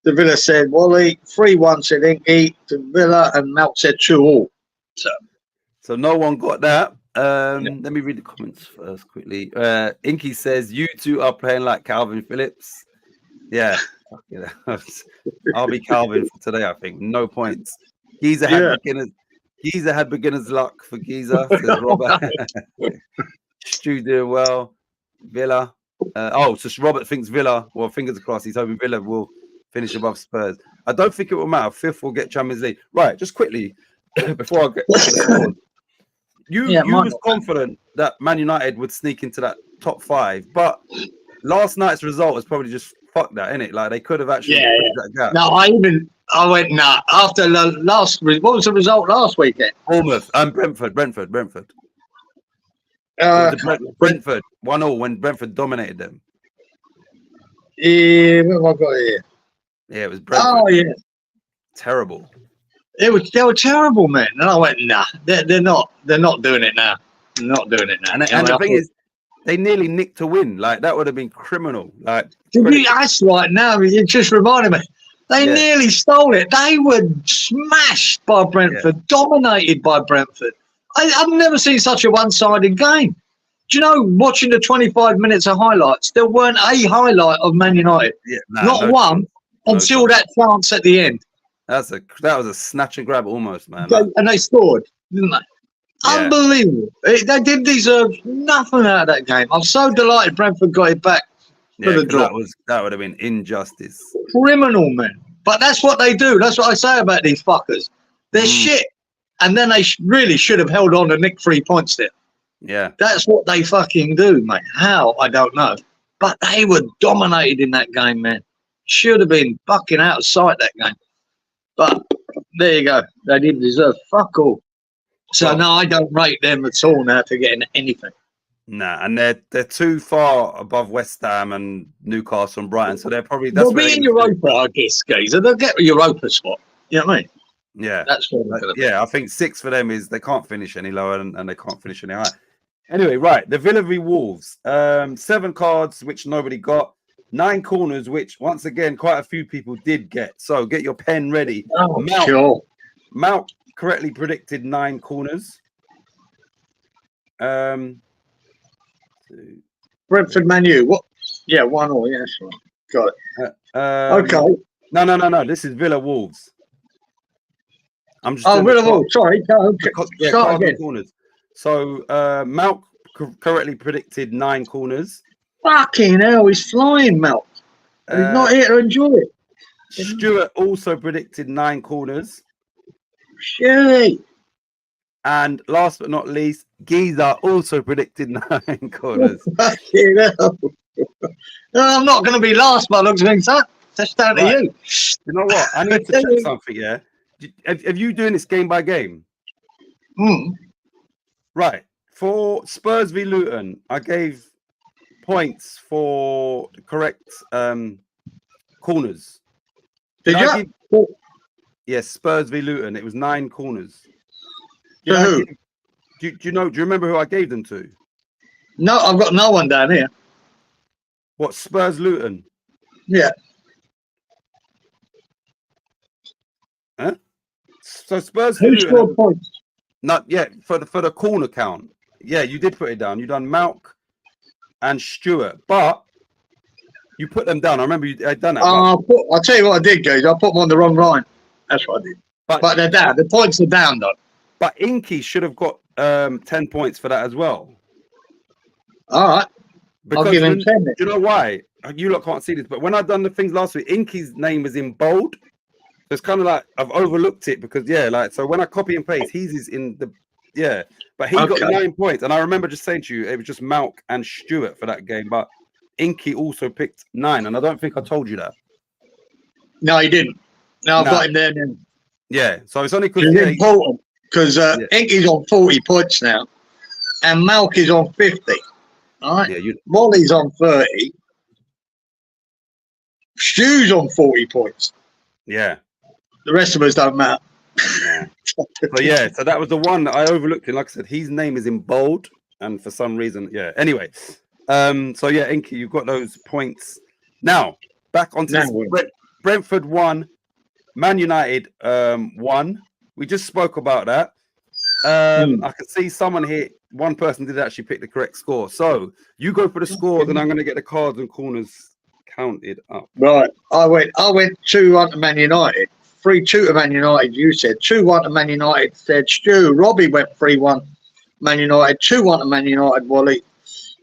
to Villa, said Wally. 3-1 said Inky to Villa, and Malk said 2-2. So no one got that. Let me read the comments first quickly. Inky says you two are playing like Calvin Phillips. Yeah. I'll be Calvin for today, I think. No points. Giza had beginner's luck for Giza, says Robert. Stu doing well. Villa. So Robert thinks Villa. Well, fingers crossed. He's hoping Villa will finish above Spurs. I don't think it will matter. 5th will get Champions League. Right, just quickly before I get to the score. You was confident that Man United would sneak into that top 5, but last night's result was probably just fuck that, innit? Like they could have actually that gap. No, I went nah. After the last, what was the result last weekend? Bournemouth and Brentford. Brentford. Brentford 1-0 when Brentford dominated them. Yeah, what have I got here? Yeah, it was Brentford. Oh yeah, terrible. They were terrible, man. And I went, nah, they're not doing it now. They're not doing it now. And the thing is, they nearly nicked to win. Like that would have been criminal. Like that's right now. You just reminded me. They nearly stole it. They were smashed by Brentford, dominated by Brentford. I've never seen such a one-sided game. Do you know, watching the 25 minutes of highlights, there weren't a highlight of Man United. Not one until that chance at the end. That was a snatch and grab almost, man. And they scored, didn't they? Yeah. Unbelievable. They didn't deserve nothing out of that game. I'm so delighted Brentford got it back for the draw. That would have been injustice. Criminal, man. But that's what they do. That's what I say about these fuckers. They're shit. And then they really should have held on to nick 3 points there. Yeah. That's what they fucking do, mate. How? I don't know. But they were dominated in that game, man. Should have been fucking out of sight, that game. But there you go. They didn't deserve fuck all. So, no, I don't rate them at all now for getting anything. Nah, and they're too far above West Ham and Newcastle and Brighton, so they're probably... They'll be in Europa, I guess, Geezer. They'll get a Europa spot. You know what I mean? Yeah. That's what they're going to be. I think 6 for them is they can't finish any lower and they can't finish any higher. Anyway, right, the Villa v Wolves. 7 cards, which nobody got. 9 corners, which, once again, quite a few people did get. So get your pen ready. Oh, sure. Mount correctly predicted 9 corners. Brentford Man U. What? Yeah, 1-1. Yeah, sure. Got it. Okay. No. This is Villa Wolves. I'm just. Villa Wolves. Sorry. Start again. Corners. So Mount correctly predicted 9 corners. Fucking hell, he's flying, Mount. He's not here to enjoy it. Stuart also predicted 9 corners. Shit. And last but not least, Giza also predicted 9 corners. Fucking hell. I'm not going to be last by looks of things, sir. That's down to you. You know what? I need to check something, yeah? Have you doing this game by game? Right. For Spurs v Luton, I gave points for the correct corners. Did you? Yes, Spurs v Luton. It was 9 corners. To who? Do you remember who I gave them to? No, I've got no one down here. What, Spurs Luton? Yeah. Huh? So Spurs Who Luton. scored points? Not yet for the corner count. Yeah, you did put it down. You done Malk and Stewart, but you put them down. I remember you had done that. I'll tell you what I did, guys. I put them on the wrong line. That's what I did. But they're down. The points are down, though. But Inky should have got 10 points for that as well. All right. Because I'll give him 10. You know why? You lot can't see this, but when I've done the things last week, Inky's name is in bold. So it's kind of like I've overlooked it because, so when I copy and paste, he's is in the, but he got 9 points. And I remember just saying to you, it was just Malk and Stewart for that game. But Inky also picked 9. And I don't think I told you that. No, he didn't. No, I've got him there then. Yeah. So it's only because. It's important because Inky's on 40 points now and Malk is on 50. All right. Yeah, Molly's on 30. Stu's on 40 points. Yeah. The rest of us don't matter. Yeah. So that was the one that I overlooked. And like I said, his name is in bold. And for some reason, Anyway. Inky, you've got those points. Now, back onto this. Brentford 1. Man United 1. We just spoke about that. I can see someone here. One person did actually pick the correct score. So you go for the scores, and I'm going to get the cards and corners counted up. Right. I went 2-1 to Man United. 3-2 to Man United. You said 2-1 to Man United. Said Stu. Robbie went 3-1 Man United. 2-1 to Man United. Wally.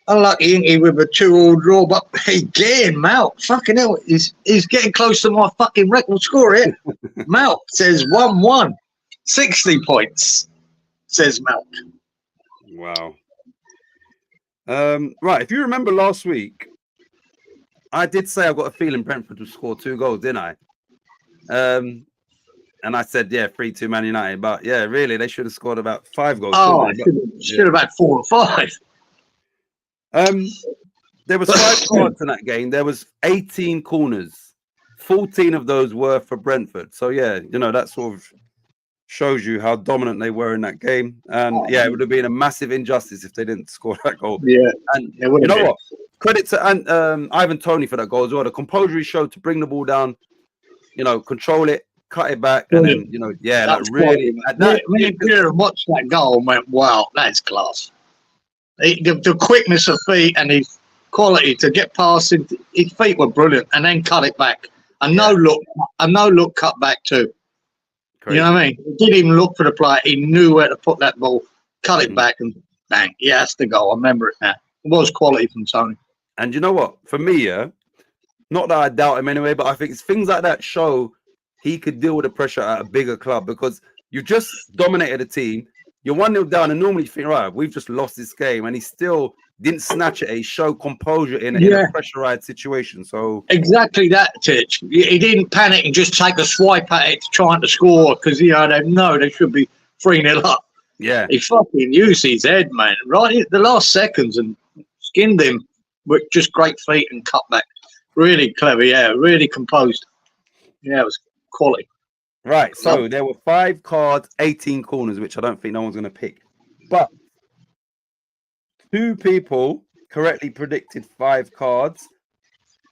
Unlucky Inky with a 2-2 draw, but again, Malk, fucking hell, he's getting close to my fucking record score here. Malk says 1-1, 60 points, says Malk. Wow. Right, if you remember last week, I did say I got a feeling Brentford would score 2 goals, didn't I? And I said, 3-2 Man United, but really, they should have scored about 5 goals. Oh, should have had 4 or 5. There was 5 cards in that game. There was 18 corners. 14 of those were for Brentford. So that sort of shows you how dominant they were in that game. And it would have been a massive injustice if they didn't score that goal. Yeah, and you know what? Credit to Ivan Toney for that goal as well. The composure he showed to bring the ball down, control it, cut it back, and then really. We watched that goal and went, "Wow, that's class." The quickness of feet and his quality to get past him, his feet were brilliant, and then cut it back. A no look cut back too. Crazy. You know what I mean? He didn't even look for the player. He knew where to put that ball, cut it back, and bang. Yeah, that's the goal. I remember it now. It was quality from Tony. And you know what? For me, not that I doubt him anyway, but I think it's things like that show he could deal with the pressure at a bigger club because you've just dominated a team. You're 1-0 down, and normally you think, right, we've just lost this game, and he still didn't snatch it. He showed composure in a pressurized situation. So exactly that, Titch. He didn't panic and just take a swipe at it trying to score because they know they should be 3-0 up. Yeah, he fucking used his head, man, right at the last seconds and skinned him with just great feet and cut back. Really clever, really composed. Yeah, it was quality. Right, so there were 5 cards, 18 corners, which I don't think no one's going to pick. But 2 people correctly predicted 5 cards.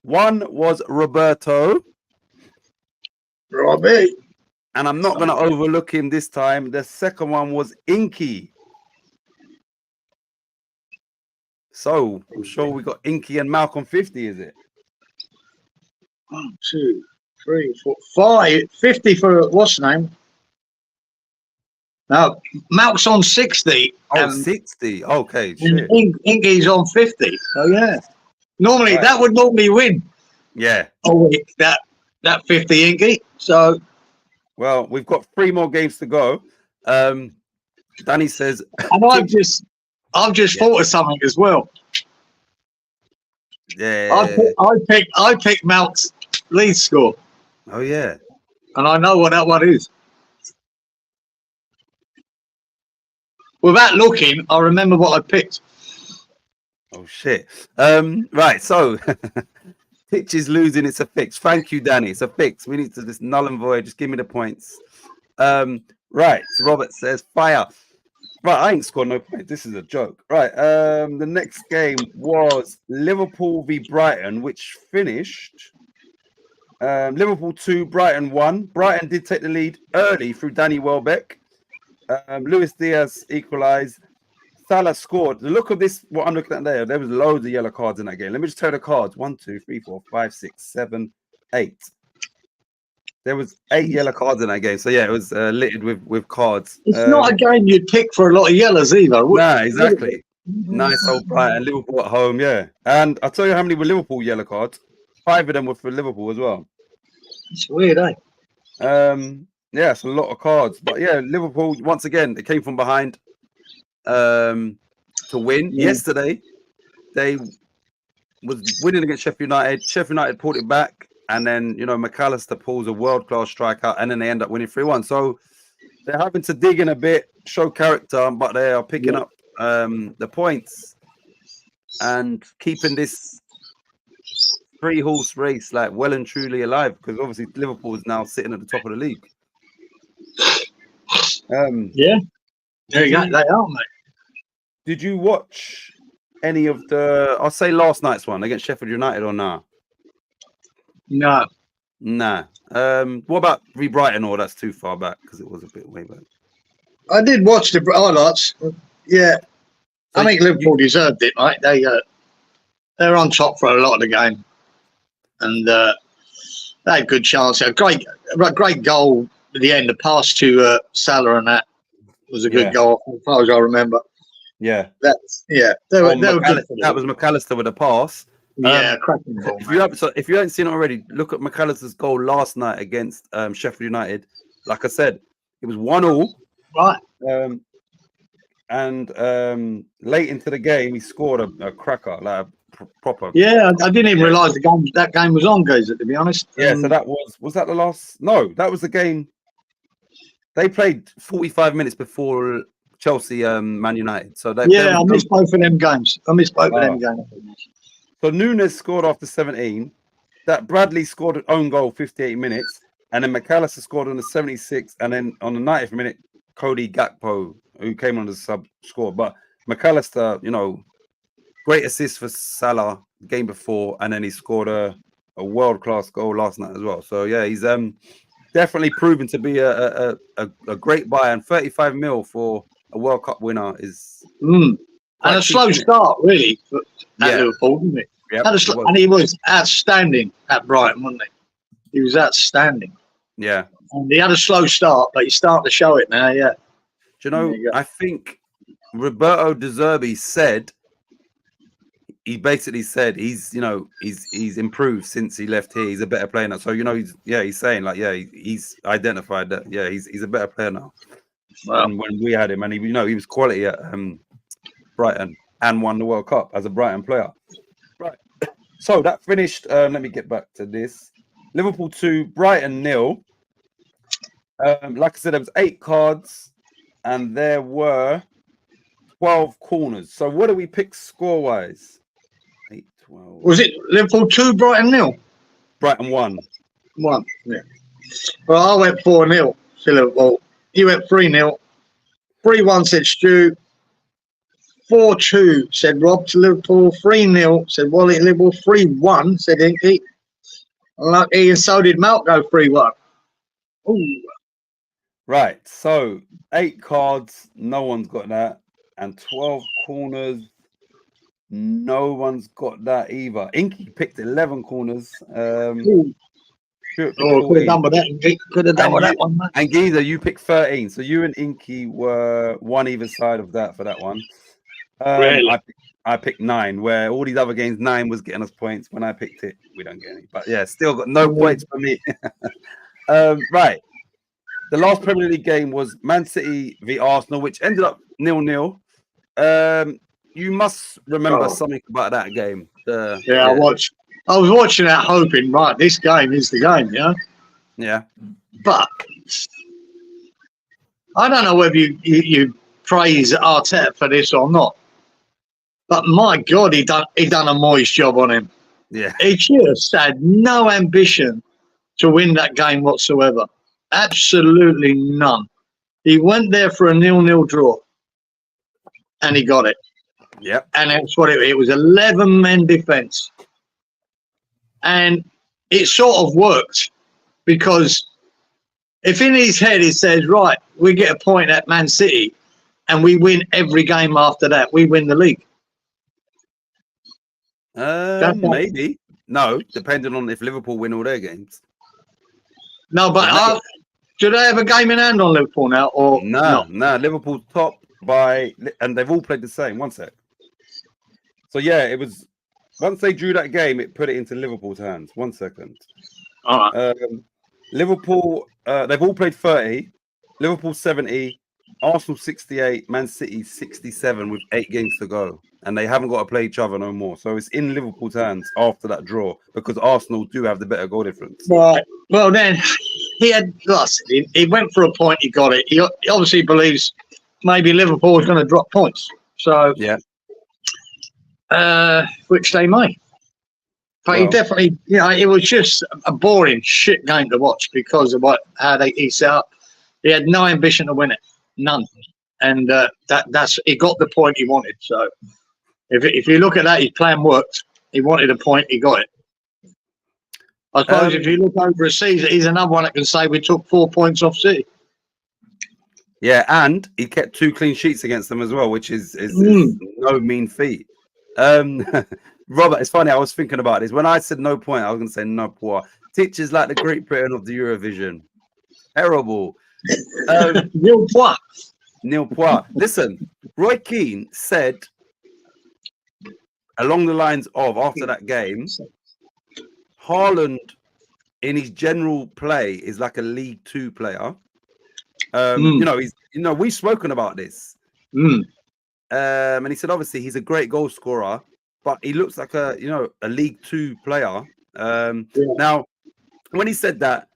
One was Robbie. And I'm not going to overlook him this time. The second one was Inky. So I'm sure we got Inky and Malcolm 50, is it? 1, 2, 3, 4, 5, 50 for what's the name? No, Malk's on 60. Oh, 60. Okay. Shit. Inky's on 50. So yeah. Normally that would normally win. Yeah. Oh, that 50 Inky. So well, we've got 3 more games to go. Danny says and I've just thought of something as well. Yeah. I picked Malk's lead score. Oh yeah. And I know what that one is. Without looking, I remember what I picked. Oh shit. Right, so Titch is losing, it's a fix. Thank you, Danny. It's a fix. We need to just null and void, just give me the points. Right, so Robert says fire. Right, I ain't scored no points. This is a joke. Right, the next game was Liverpool v Brighton, which finished Liverpool 2, Brighton 1. Brighton did take the lead early through Danny Welbeck. Luis Diaz equalised. Salah scored. The look of this, what I'm looking at there was loads of yellow cards in that game. Let me just tell you the cards. 1, 2, 3, 4, 5, 6, 7, 8. There was 8 yellow cards in that game. So yeah, it was littered with cards. It's not a game you'd pick for a lot of yellows either. Nah, exactly. Nice old Brighton, Liverpool at home, yeah. And I'll tell you how many were Liverpool yellow cards. 5 of them were for Liverpool as well. It's weird, eh? Yeah, it's a lot of cards. But yeah, Liverpool, once again, they came from behind to win. Yeah. Yesterday, they was winning against Sheffield United. Sheffield United pulled it back. And then, you know, McAllister pulls a world-class strikeout. And then they end up winning 3-1. So they're having to dig in a bit, show character, but they are picking up the points and keeping this 3-horse race like well and truly alive, because obviously Liverpool is now sitting at the top of the league. Yeah, there you go. They are, mate. Did you watch any of the? I'll say last night's one against Sheffield United or nah? No. Nah. What about Brighton? Or that's too far back because it was a bit way back. I did watch the highlights. Yeah, so I think Liverpool deserved it, mate. They're on top for a lot of the game, and they had a good chance. A great goal at the end. The pass to Salah and that was a good goal, as far as I remember. Yeah, they were good. That was McAllister with a pass. Yeah, cracking ball. If you haven't seen it already, look at McAllister's goal last night against Sheffield United. Like I said, it was 1-1. Right. And late into the game, he scored a cracker, like a proper. Yeah, I didn't even realise that game was on, Gazer, to be honest. Yeah, so that was that the last? No, that was the game. They played 45 minutes before Chelsea, Man United. So I missed both of them games. So Nunes scored after 17. That Bradley scored an own goal 58 minutes, and then McAllister scored on the 76th, and then on the 90th minute, Cody Gakpo, who came on as a sub, scored. But McAllister, you know, great assist for Salah the game before, and then he scored a world-class goal last night as well. So yeah, he's definitely proven to be a great buy, and 35 mil for a World Cup winner is and a slow start really at Liverpool, didn't he? Yep, and he was outstanding at Brighton, wasn't he? He was outstanding. Yeah. And he had a slow start, but he's starting to show it now, yeah. Do you know, I think Roberto De Zerbi said, he basically said he's improved since he left here. He's a better player now. So, you know, he's saying like, he's identified that, he's a better player now. Wow. When we had him, and he was quality at Brighton and won the World Cup as a Brighton player. Right. So that finished. Let me get back to this. Liverpool 2, Brighton 0. Like I said, there was 8 cards, and there were 12 corners. So what do we pick score-wise? 8, 12. Was it Liverpool 2, Brighton 0? Brighton 1. 1, yeah. Well, I went 4-0 to Liverpool. You went 3-0. 3-1 said Stu. 4-2 said Rob to Liverpool. 3-0 said Wally to Liverpool. 3-1 said Inky. Lucky, and so did Malco 3-1. Ooh. Right, so 8 cards, no one's got that, and 12 corners, no one's got that either. Inky picked 11 corners. Could have done with that. Could have done with that one, man. And Geezer, you picked 13, so you and Inky were one either side of that for that one. Really? I picked 9, where all these other games 9 was getting us points. When I picked it, we don't get any. But yeah, still got no points for me. Right. The last Premier League game was Man City v Arsenal, which ended up 0-0. You must remember something about that game. I watched. I was watching that, hoping, right, this game is the game, yeah. Yeah. But I don't know whether you praise Arteta for this or not. But my God, he done a Moyes job on him. Yeah. He just had no ambition to win that game whatsoever. Absolutely none. He went there for a 0-0 draw. and he got it. Yep. And that's what it was 11 men defence. And it sort of worked because if in his head he says, right, we get a point at Man City and we win every game after that, we win the league. Maybe. No, depending on if Liverpool win all their games. No, but do they have a game in hand on Liverpool now or no? Liverpool's top and they've all played the same. One sec. So yeah, it was once they drew that game, it put it into Liverpool's hands. 1 second. All right. Liverpool, they've all played 30. Liverpool 70, Arsenal 68, Man City 67 with 8 games to go. And they haven't got to play each other no more. So it's in Liverpool's hands after that draw because Arsenal do have the better goal difference. Right. Well, then he had lost. He went for a point. He got it. He obviously believes maybe Liverpool was going to drop points. So yeah, which they may. But he definitely, it was just a boring shit game to watch because of how he set up. He had no ambition to win it, none. And that's he got the point he wanted. So. If you look at that, his plan worked. He wanted a point, he got it. I suppose if you look over a season, he's another one that can say we took 4 points off City. Yeah, and he kept 2 clean sheets against them as well, which is no mean feat. Robert, it's funny, I was thinking about this. When I said no point, I was going to say no point. Titch is like the Great Britain of the Eurovision. Terrible. Nil point. Nil point. Listen, Roy Keane said along the lines of after that game, Haaland in his general play is like a League 2 player. We've spoken about this. And he said obviously he's a great goal scorer, but he looks like a League 2 player. Now, when he said that,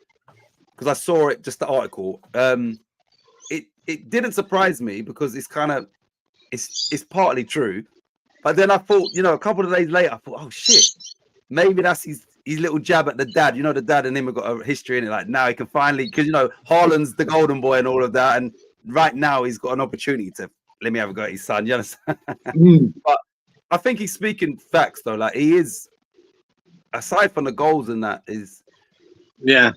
because I saw it just the article, it didn't surprise me because it's partly true. But then I thought, a couple of days later, I thought, oh shit, maybe that's his little jab at the dad. The dad and him have got a history in it. Like now he can finally, because Haaland's the golden boy and all of that, and right now he's got an opportunity to let me have a go at his son. You understand? But I think he's speaking facts though. Like he is, aside from the goals and that, is yeah.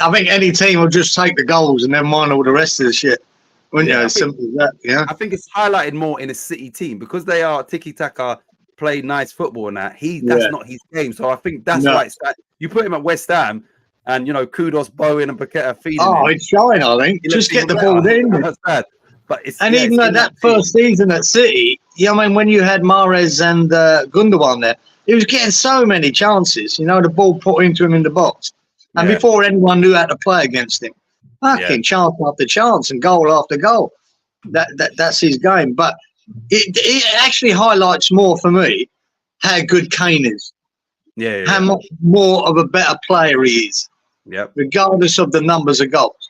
I think any team will just take the goals and then mind all the rest of the shit. Wouldn't you? As simple as that. Yeah. I think it's highlighted more in a City team because they are tiki-taka, play nice football and that. That's not his game. So I think that's why you put him at West Ham and kudos Bowen and Paqueta feeding him. It's showing, I think. Just get the ball in. That's bad. But even though that first season at City, when you had Mahrez and Gundogan there, he was getting so many chances, the ball put into him in the box. And before anyone knew how to play against him. Fucking chance after chance and goal after goal. That's his game. But it actually highlights more for me how good Kane is. How much more of a better player he is. Regardless of the numbers of goals.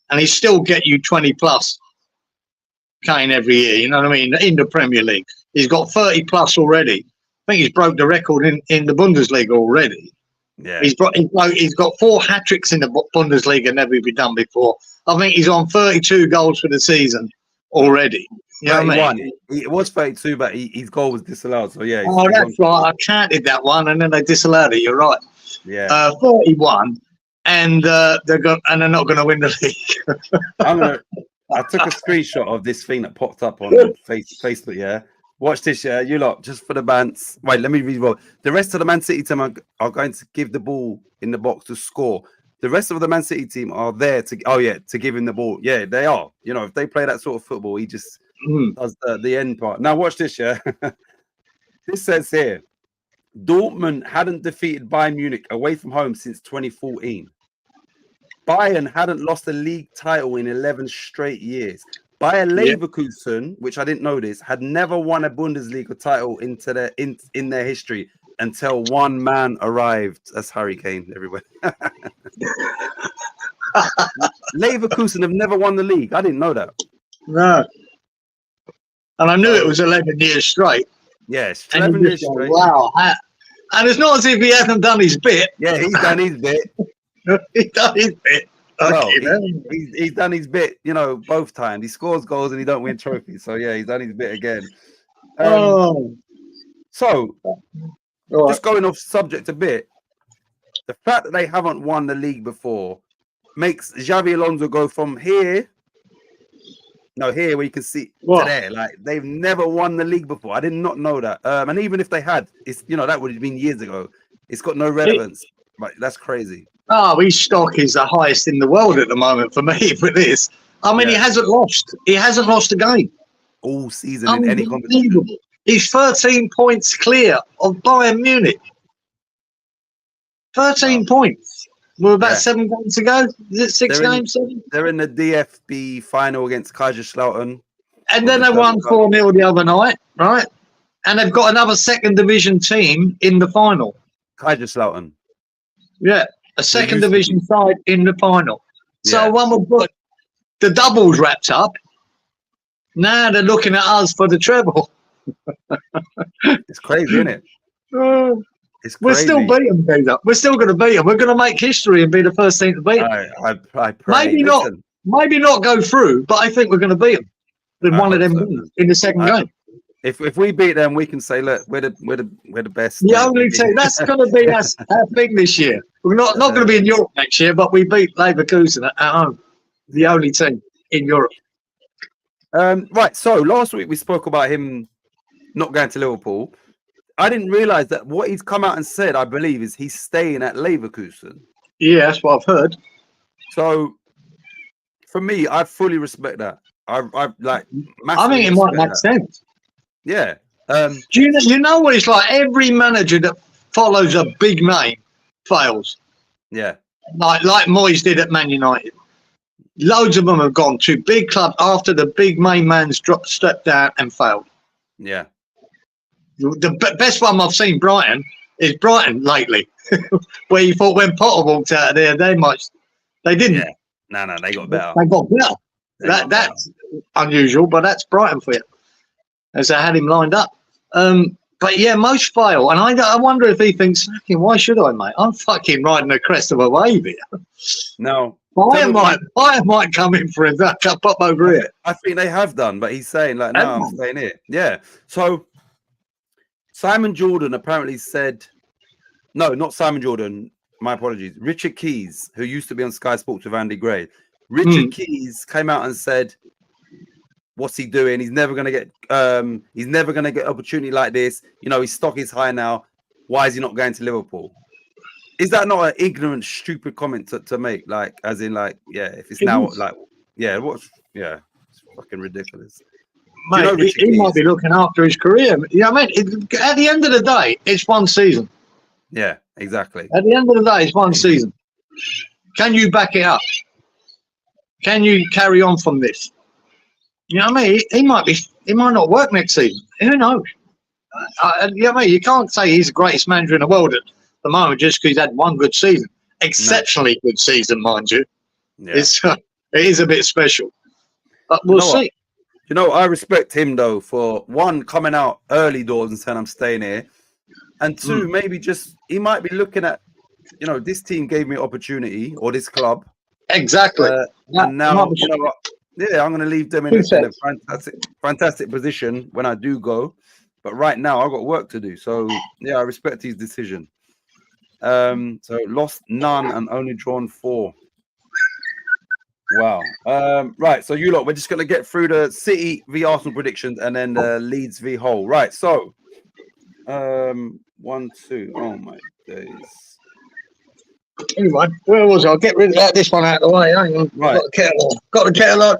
And he still get you 20 plus Kane every year, you know what I mean? In the Premier League. He's got 30 plus already. I think he's broke the record in the Bundesliga already. Yeah, he's got 4 hat-tricks in the Bundesliga, never been done before. I think he's on 32 goals for the season already. You know what I mean? It was 32, but his goal was disallowed. So yeah. That's right. I counted that one, and then they disallowed it. You're right. Yeah. 31, and they're not going to win the league. I took a screenshot of this thing that popped up on Facebook. Yeah. Watch this, you lot, just for the bants. Wait, let me read. Well, the rest of the Man City team are going to give the ball in the box to score. The rest of the Man City team are there to give him the ball. Yeah, they are. If they play that sort of football, he just does the end part. Now, watch this, yeah. This says here, Dortmund hadn't defeated Bayern Munich away from home since 2014. Bayern hadn't lost a league title in 11 straight years. Bayer Leverkusen, which I didn't know this, had never won a Bundesliga title in their history until one man arrived as Harry Kane. Everywhere. Leverkusen have never won the league. I didn't know that. No. And I knew it was 11 years straight. Yes, 11 years straight. Wow. And it's not as if he hasn't done his bit. Yeah, he's done his bit. He's done his bit. Well, Okay, he's done his bit, you know, both times. He scores goals and he don't win trophies. So yeah, he's done his bit again. So all right. just going off subject a bit, the fact that they haven't won the league before makes Xavi Alonso go from here where you can see to there. Like they've never won the league before. I did not know that. And even if they had, it's that would have been years ago. It's got no relevance. But that's crazy. Oh, his stock is the highest in the world at the moment for me with this. I mean, he hasn't lost. He hasn't lost a game all season in any competition. He's 13 points clear of Bayern Munich. 13 points. We're about 7 games to go. Is it 6 games? 7? They're in the DFB final against Kaiserslautern. And then they won 4-0 the other night, right? And they've got another second division team in the final. Kaiserslautern. Yeah, a second division side in the final. So one will put the doubles wrapped up. Now they're looking at us for the treble. It's crazy, isn't it? We're still beating them. We're still going to beat them. We're going to make history and be the first team to beat them. I pray. Maybe not go through, but I think we're going to beat them with one of them in the second game. If we beat them, we can say, look, we're the best. The only team that's going to be our thing this year. We're not going to be in Europe next year, but we beat Leverkusen at home. The only team in Europe. Right. So last week we spoke about him not going to Liverpool. I didn't realize that what he's come out and said, I believe, is he's staying at Leverkusen. Yeah, that's what I've heard. So, for me, I fully respect that. I think it might make sense. Yeah. Do you know what it's like? Every manager that follows a big name fails. Yeah. Like Moyes did at Man United. Loads of them have gone to big clubs after the big main man's stepped down and failed. Yeah. The best one I've seen is Brighton lately, where you thought when Potter walked out of there, they didn't. Yeah. No, they got better. They got better. That's unusual, but that's Brighton for you, as they had him lined up. But yeah, most fail, and I wonder if he thinks, why should I, mate? I'm fucking riding the crest of a wave here. No. I might come in for him. Pop over here. I think they have done, but he's saying like, no, I'm staying here. Yeah. So. Simon Jordan apparently said, no, not Simon Jordan. My apologies. Richard Keys, who used to be on Sky Sports with Andy Gray. Richard Keys came out and said, "What's he doing? He's never going to get. He's never going to get opportunity like this. You know, his stock is high now. Why is he not going to Liverpool?" Is that not an ignorant, stupid comment to make? Like, as in, like, yeah, if it's now, like, yeah, it's fucking ridiculous. Mate, he might be looking after his career. Yeah, I mean, at the end of the day, it's one season. Yeah, exactly. At the end of the day, it's one season. Can you back it up? Can you carry on from this? You know what I mean? He might not work next season. Who knows? You know what I mean? You can't say he's the greatest manager in the world at the moment just because he's had one good season. Exceptionally good season, mind you. Yeah. It is a bit special. But we'll see. You know, I respect him, though, for, one, coming out early doors and saying, I'm staying here. And two, maybe he might be looking at, this team gave me opportunity, or this club. Exactly. And now, you know what? Yeah, I'm going to leave them in a fantastic position when I do go. But right now, I've got work to do. So, yeah, I respect his decision. So, lost none and only drawn 4. Wow. Right. So you lot, we're just going to get through the City v Arsenal predictions and then the Leeds v Hull. Right. So, 1, 2. Oh my days. Anyway, where was I? I'll get rid of this one out of the way. Hang on. Right. Got the kettle on.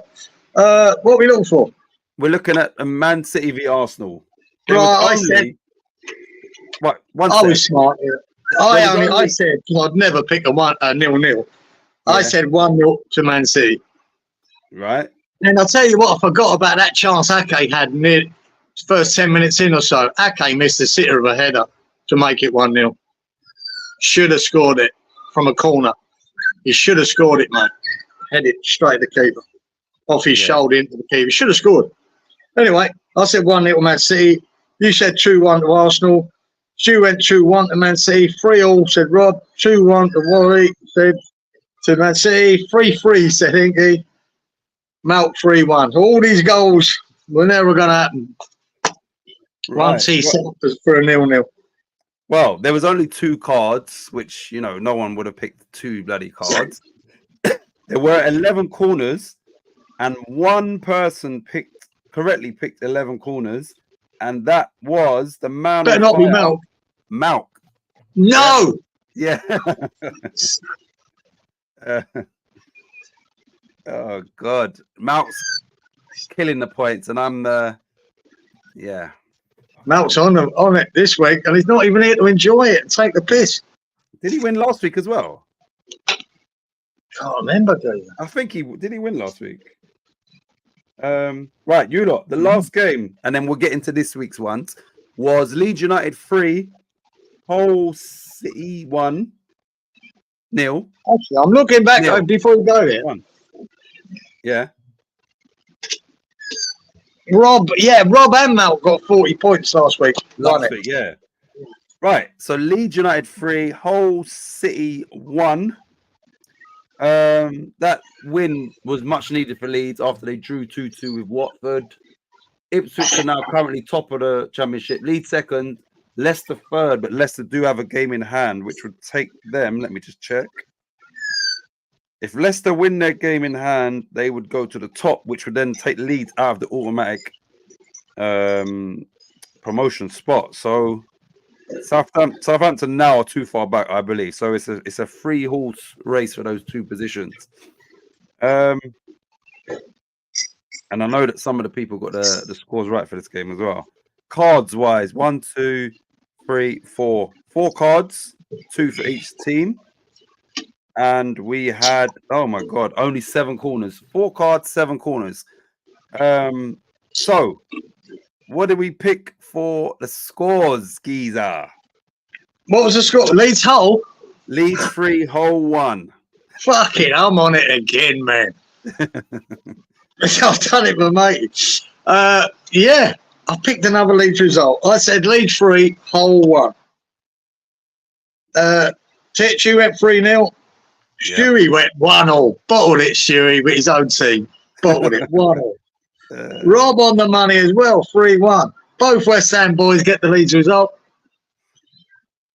What are we looking for? We're looking at a Man City v Arsenal. Right. I was smart. Yeah. I said I'd never pick a 0-0. Yeah. I said 1-0 to Man City. Right. And I'll tell you what, I forgot about that chance Ake had near first 10 minutes in or so. Ake missed a sitter of a header to make it 1-0. Should have scored it from a corner. He should have scored it, mate. Headed straight at the keeper. Off his shoulder into the keeper. Should have scored. Anyway, I said 1-0 Man City. You said 2-1 to Arsenal. Stu went 2-1 to Man City. 3-3 said Rob. 2-1 to Warwick said to Man City. 3-3, said Inky. Malk 3-1. All these goals were never going to happen. Right. Once he set up for a 0-0. Well, there was only 2 cards, which, you know, no one would have picked 2 bloody cards. There were 11 corners, and one person correctly picked 11 corners, and that was the man Better on not be fire, Malk. Malk. No! Yeah. Oh, God. Malk's killing the points, and I'm yeah. Malk's on it this week, and he's not even here to enjoy it and take the piss. Did he win last week as well? Can't remember, do you? I think he win last week. Right, you lot. The last game, and then we'll get into this week's ones, was Leeds United 3, Hull City 1-0. Actually, I'm looking back before we go there. 1. Yeah. Rob and Malk got 40 points last week. Last week, yeah. Right, so Leeds United 3, Hull City 1. That win was much needed for Leeds after they drew 2-2 with Watford. Ipswich are now currently top of the Championship. Leeds second, Leicester third, but Leicester do have a game in hand, which would take them. Let me just check. If Leicester win their game in hand, they would go to the top, which would then take Leeds out of the automatic promotion spot. So Southampton now are too far back, I believe. So it's a 3-horse race for those 2 positions. And I know that some of the people got the scores right for this game as well. Cards wise, 1, 2, 3, 4. 4 cards, 2 for each team. And we had, oh my God, only 7 corners. 4 cards, 7 corners. So what did we pick for the scores, Geezer? What was the score? Leeds Hull? Leeds 3, Hull 1. Fucking, I'm on it again, man. I've done it with mate. Yeah, I picked another Leeds result. I said Leeds 3, Hull 1. Titch, you went 3-0. Stewie went 1-1. Bottled it, Stewie, with his own team. Bottled it, 1-1. Rob on the money as well, 3-1. Both West Ham boys get the Leeds result.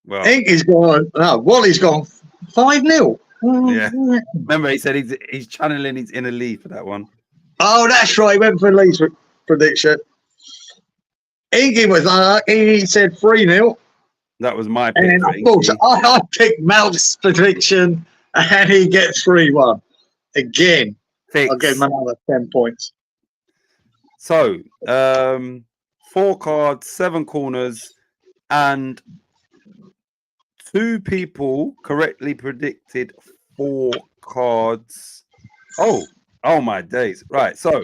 Well, Inky's gone. No, Wally's gone 5-0. Yeah. Remember, he said he's channeling his inner Lee for that one. Oh, that's right. He went for Leeds prediction. Inky was he said 3-0. That was my pick. And of course, I picked Malk's prediction, and he gets 3-1 again. I'll give him another 10 points. So, 4 cards, 7 corners, and 2 people correctly predicted 4 cards. Oh my days. Right. So,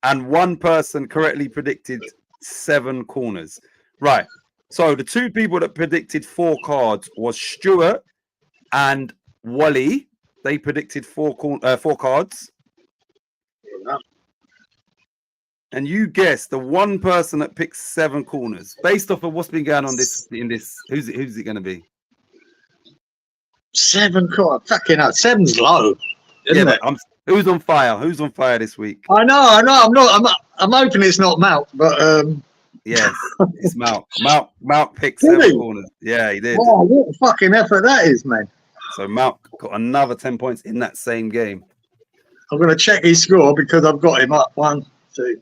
and 1 person correctly predicted 7 corners. Right. So the 2 people that predicted 4 cards was Stuart and Wally. They predicted 4 cards. And you guessed the 1 person that picked 7 corners. Based off of what's been going on who's it going to be? 7 cards. Fucking hell. 7's low, isn't it? Who's on fire? Who's on fire this week? I know. I'm hoping it's not Malk, but yes, it's Malk. Malk picked 7 corners. Yeah, he did. Oh, what a fucking effort that is, man. So Malk got another 10 points in that same game. I'm going to check his score because I've got him up. 1, 2.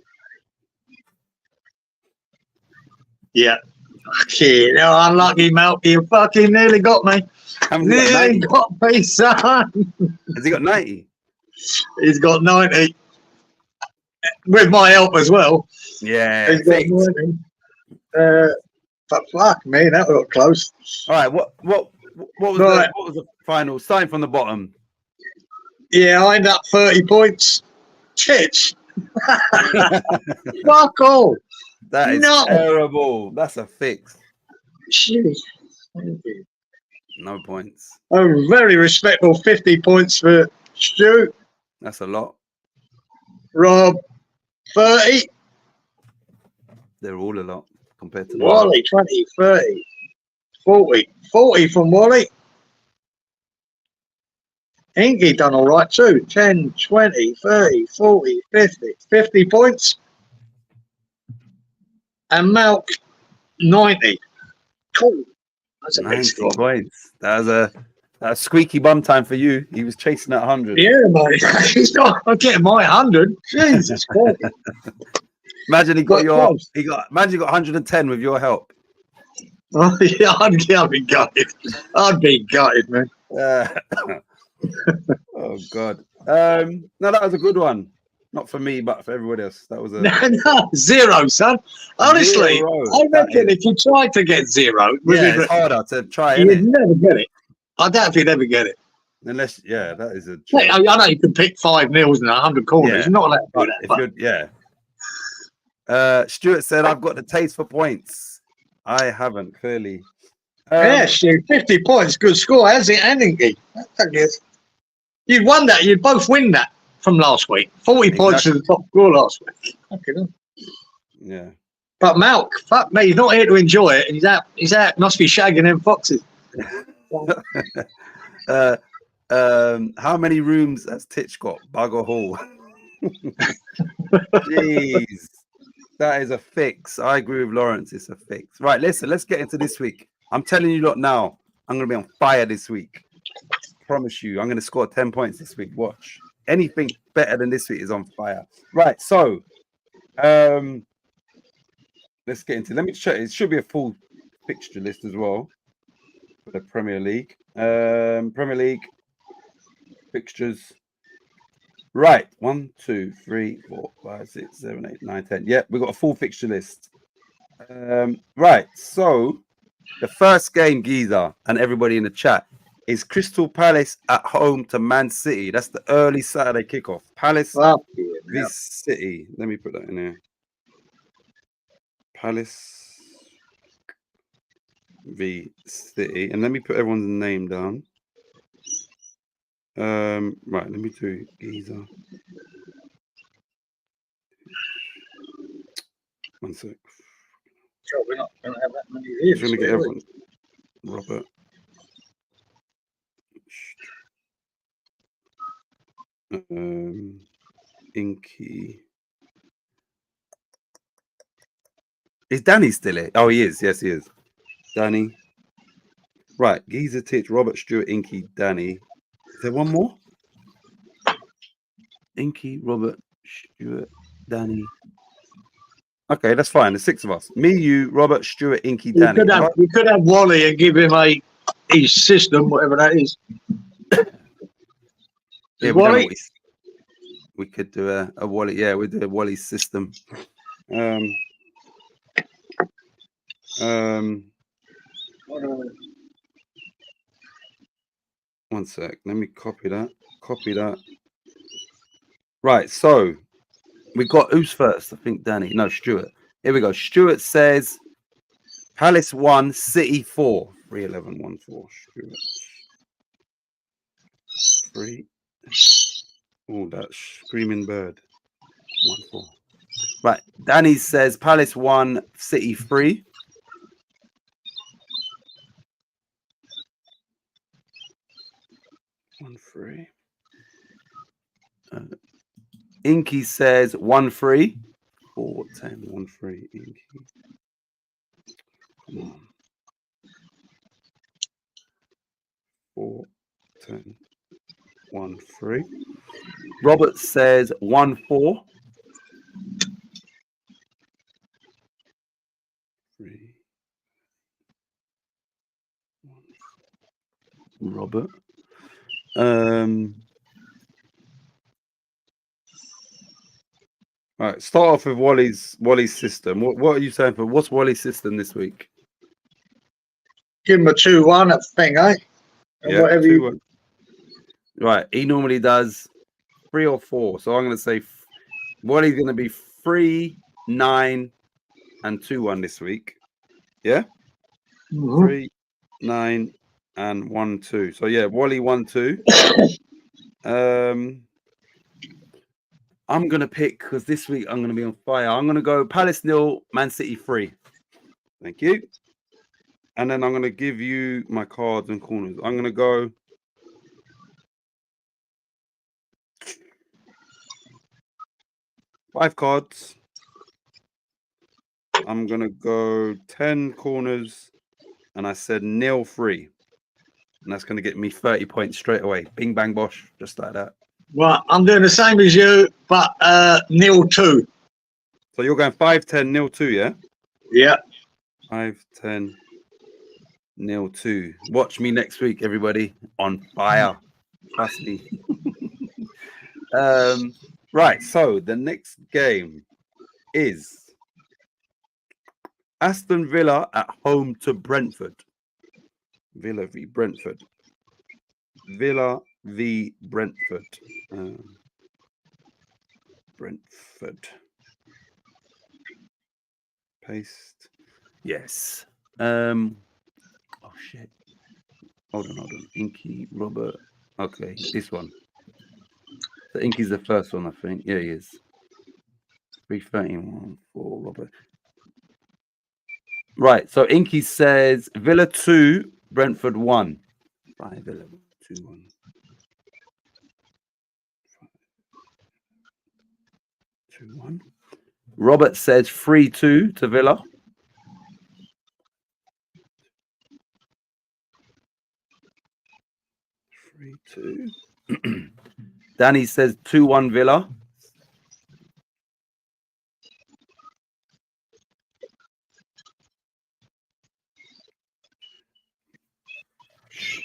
Yeah. Fucking unlucky, Malk. You fucking nearly got me. Nearly got me, son. Has he got 90? He's got 90. With my help as well. Yeah. He's got 90. But fuck me, that got close. All right, what was the final? Starting from the bottom. Yeah, I end up 30 points. Titch. Fuck all. That is terrible. That's a fix. Jeez. No points. A very respectable 50 points for Stu. That's a lot. Rob, 30. They're all a lot compared to Wally, 20, 30, 40. 40 from Wally. Inky done all right too. 10, 20, 30, 40, 50. 50 points. And Malk, 90. Cool. That's a big 90 score. points. That was a squeaky bum time for you. He was chasing at 100. Yeah, mate. I'm getting my 100. Jesus Christ. Imagine he got close. imagine you got 110 with your help. Oh, yeah, I'd be gutted. I'd be gutted, man. Oh God. No, that was a good one. Not for me, but for everybody else. That was a No, zero, son. Honestly, zero. I reckon if you tried to get zero, it's harder to try, you'd isn't it? never get it. I doubt if you'd ever get it. Unless, that is a I know you can pick 5 nils and 100 corners. Yeah. You're not allowed to do that. Stuart said, I've got the taste for points. I haven't, clearly. Stu, 50 points, good score, has it? And Inky, I guess. You'd won that. You'd both win that from last week. 40 points to the top score last week. Okay, yeah. But Malk, fuck me, he's not here to enjoy it. He's out. He's out. Must be shagging them foxes. How many rooms has Titch got? Bugger Hall. Jeez. That is a fix. I agree with Lawrence. It's a fix. Right, listen, let's get into this week. I'm telling you lot now, I'm going to be on fire this week. Promise you, I'm going to score 10 points this week. Watch. Anything better than this week is on fire. Right, so let's get into it. Let me check. It should be a full fixture list as well for the Premier League. Premier League fixtures. Right, 1, 2, 3, 4, 5, 6, 7, 8, 9, 10. Yeah, we've got a full fixture list. Right, so the first game, Giza, and everybody in the chat, is Crystal Palace at home to Man City. That's the early Saturday kickoff. Palace v City. Let me put that in there. Palace v City, and let me put everyone's name down. Right, let me do Giza. One sec. Sure, we're not going to have that many here. Just going to get everyone. Robert. Inky. Is Danny still here? Oh, he is. Yes, he is. Danny. Right. Giza, Titch, Robert, Stuart, Inky, Danny. Is there one more? Inky, Robert, Stuart, Danny. Okay, that's fine. There's 6 of us. Me, you, Robert, Stuart, Inky, Danny. We could have Wally and give him his system, whatever that is. Yeah, Wally? We could do a Wally. Yeah, we'd do a Wally system. One sec. Let me copy that. Right, so we got who's first? I think Danny. No, Stuart. Here we go. Stuart says Palace 1, City 4. 3-11-1-4. Stuart. 3. Oh, that screaming bird. 1-4. Right. Danny says Palace 1, City 3. One 3. Inky says 1-3. 4, 10, 1-3. Inky. Come on. 4, 10, 1-3. Robert says 1-4. 3. Robert. All right, start off with Wally's system. What are you saying for what's Wally's system this week? Give him a 2-1 at thing, eh? And Yeah, whatever 2-1. Right, he normally does 3 or 4. So I'm going to say Wally's going to be 3, 9, and 2-1 this week. Yeah? 3, 9, and 1-2. So yeah, Wally 1-2. I'm gonna pick because this week I'm gonna be on fire. I'm gonna go Palace 0, Man City 3. Thank you. And then I'm gonna give you my cards and corners. I'm gonna go 5 cards. I'm going to go 10 corners. And I said 0-3. And that's going to get me 30 points straight away. Bing, bang, bosh. Just like that. Right, I'm doing the same as you, but 0-2. So you're going 5-10, 0-2, yeah? Yeah. 5-10, 0-2. Watch me next week, everybody. On fire. Trust me. Right, so the next game is Aston Villa at home to Brentford. Villa v Brentford. Villa v Brentford. Brentford. Paste. Yes. Oh shit. Hold on. Inky, Robert. Okay, this one. So Inky's the first one, I think. Yeah, he is. 331 for Robert. Right. So Inky says Villa 2, Brentford 1. Right, Villa 2-1. Robert says 3-2 to Villa. Danny says 2-1 Villa.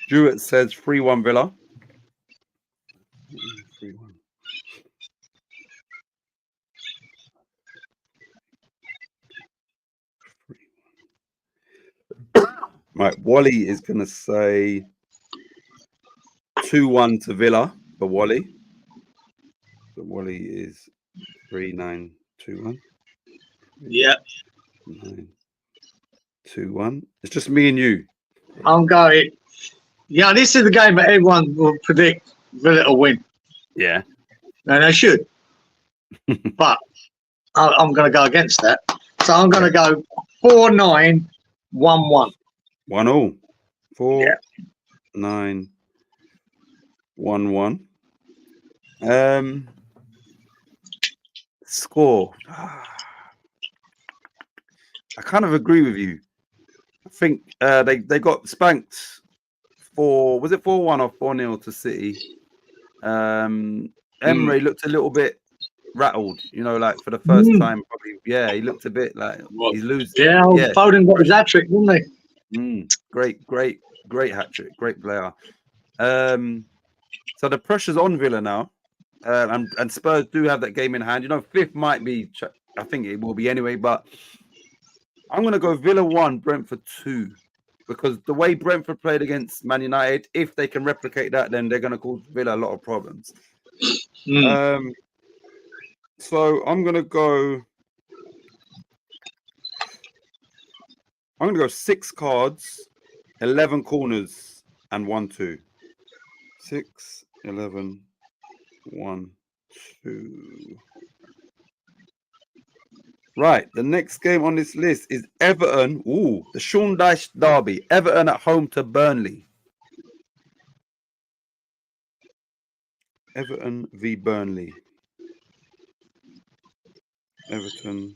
Stuart says 3-1 Villa. 3-1. Right, Wally is going to say 2-1 to Villa for Wally. So Wally is 3-9-2-1. Yeah. 9-2-1. It's just me and you. I'm going. Yeah, this is the game that everyone will predict Villa to win. Yeah. And they should. But I'm going to go against that. So I'm going to go 4-9-1-1. 1-1. 4-9-1-1. Score. I kind of agree with you. I think they got spanked was it 4-1 or 4-0 to City? Emre looked a little bit rattled, like for the first time, probably. Yeah, he looked a bit like he's losing. Yeah, Foden got his hat trick, didn't he? Great hat trick, great player. So the pressure's on Villa now, and Spurs do have that game in hand. 5th might be, I think it will be anyway, but I'm going to go Villa 1, Brentford 2. Because the way Brentford played against Man United, if they can replicate that, then they're going to cause Villa a lot of problems. So I'm going to go 6 cards, 11 corners, and 1-2. 6, 11, 1, 2. Right, the next game on this list is Everton. The Sean Dyche derby. Everton at home to Burnley. Everton v Burnley. Everton.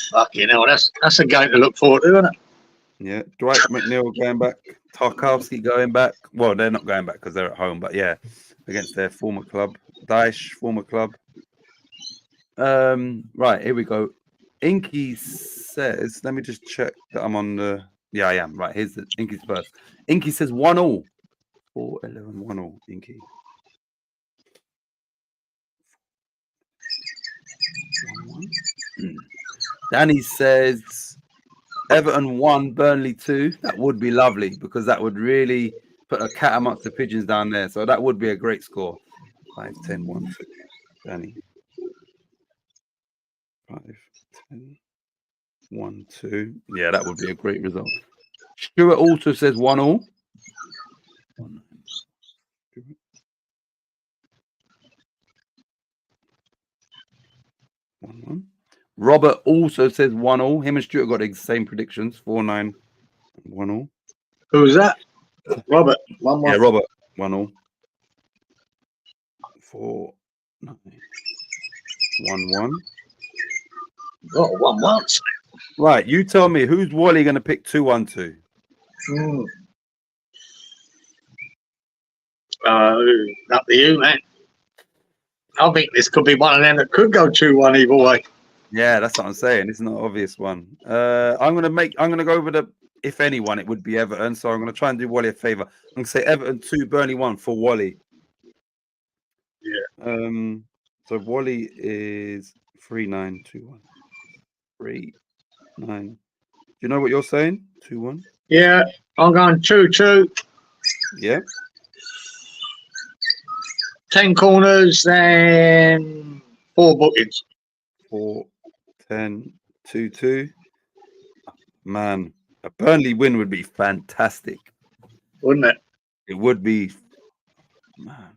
Fucking hell, that's a game to look forward to, isn't it? Yeah, Dwight McNeil going back. Tarkowski going back. Well, they're not going back because they're at home, but yeah, against their former club. Dyche, former club. Right, here we go. Inky says, let me just check that I'm on the. Yeah, I am. Right, here's the Inky's first. Inky says 1-1. 4-11, 1-1. Inky. 1-1. Danny says Everton 1, Burnley 2. That would be lovely because that would really put a cat amongst the pigeons down there. So that would be a great score. 5-10, 1-2. Danny. 5-10, 1-2. Yeah, that would be a great result. Stuart also says 1-1. 1-1. Robert also says 1-1. Him and Stuart got the same predictions. 4-9, 1-1. Who's that? Robert. 1-1. Yeah, Robert. 1-1. 4-9. 1-1. Got 1-1. Right, you tell me, who's Wally going to pick 2-1 to? Up to you, man. I think this could be one of them that could go 2-1 either way. Yeah, that's what I'm saying. It's not an obvious one. I'm gonna go with the, if anyone, it would be Everton. So I'm gonna try and do Wally a favour. I'm gonna say Everton 2, Burnley 1 for Wally. Yeah. So Wally is 3-9-2-1. 3-9. Do you know what you're saying? 2-1. Yeah, I'm going 2-2. Yeah. 10 corners and 4 bookings. 4, 10, 2-2. Man, a Burnley win would be fantastic. Wouldn't it? It would be. Man.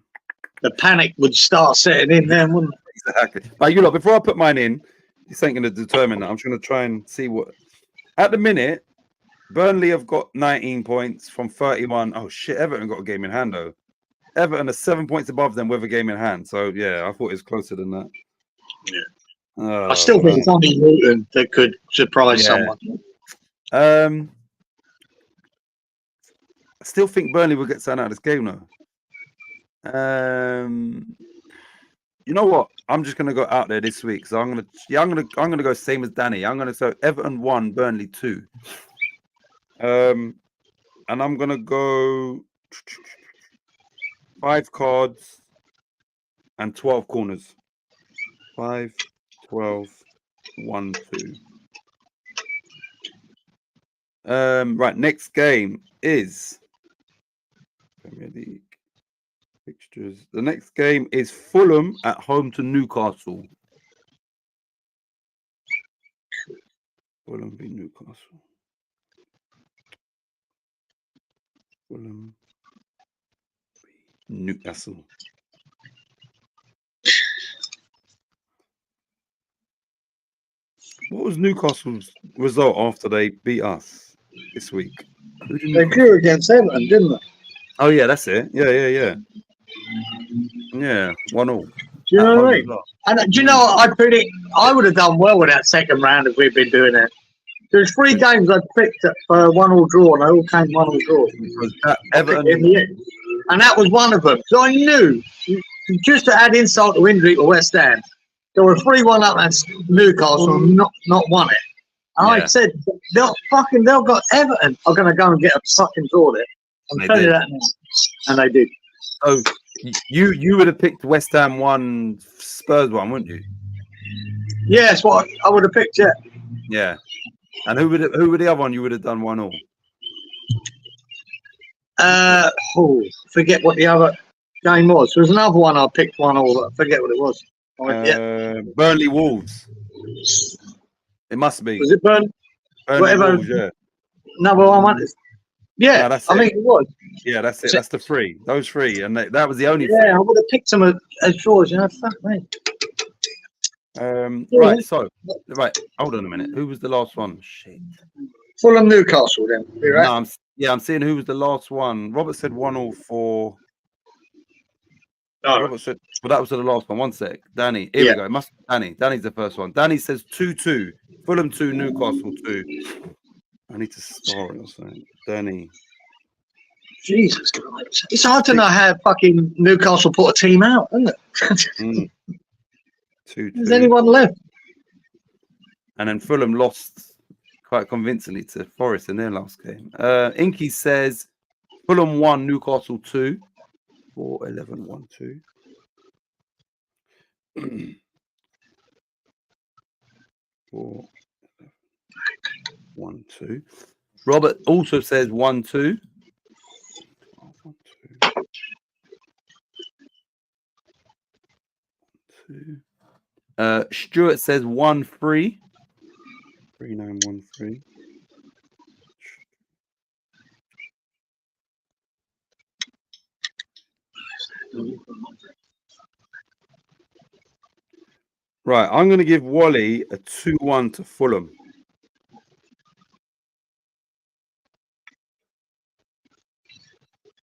The panic would start setting in then, wouldn't it? Exactly. Like, you look, before I put mine in, this ain't going to determine that. I'm just going to try and see what. At the minute, Burnley have got 19 points from 31. Oh, shit. Everton got a game in hand, though. Everton are 7 points above them with a game in hand. So, yeah, I thought it was closer than that. Yeah. Oh, I still think it's only Luton that could surprise someone. I still think Burnley will get something out of this game, though. You know what? I'm just gonna go out there this week. So I'm gonna go same as Danny. I'm gonna say Everton 1, Burnley 2. And I'm gonna go 5 cards and 12 corners. 5, 12, 1, 2. Right, next game is Premier League fixtures. The next game is Fulham at home to Newcastle. Fulham v Newcastle. Fulham v Newcastle. What was Newcastle's result after they beat us this week? They drew against Everton, didn't they? Oh yeah, that's it. Yeah. 1-1. Do you know what I mean? And do you know what? I would have done well with that second round if we'd been doing it. There's 3 games I picked up for 1-1 draw, and they all came 1-1 draw. Everton in the end. And that was one of them. So I knew, just to add insult to injury to West Ham, they were 3-1 up at Newcastle and not won it. And I said, they'll got Everton are going to go and get a fucking draw there. I'm telling you that now. And they did. So you would have picked West Ham 1, Spurs 1, wouldn't you? Yeah, that's what I would have picked. Yeah. Yeah. And who would the other one you would have done 1-1? Forget what the other game was. There was another one I picked 1-1, but I forget what it was. Burnley Wolves. It must be. Was it Burnley Whatever. Wolves, yeah. Another one. Yeah, no, I think it was. Yeah, that's it. That's the 3. Those 3, and that was the only. Yeah, 3. I would have picked them as draws. You know, fuck me. Right. So, hold on a minute. Who was the last one? Shit. Fulham Newcastle. Then. Right? No, I'm seeing who was the last one. Robert said 1-1 for. No. Robert said, well, that was the last one. 1 sec. Danny. Here we go. It must be Danny. Danny's the first one. Danny says 2-2. Fulham 2, Newcastle 2. I need to star it or something. Danny. Jesus Christ. It's hard to know how fucking Newcastle put a team out, isn't it? 2-2. Is anyone left? And then Fulham lost quite convincingly to Forest in their last game. Inky says Fulham 1, Newcastle 2. 4-11-1-2. 4-1-2. Robert also says 1-2. 1-2. Stuart says 1-3. 3-9-1-3. Right, I'm going to give Wally a 2-1 to Fulham.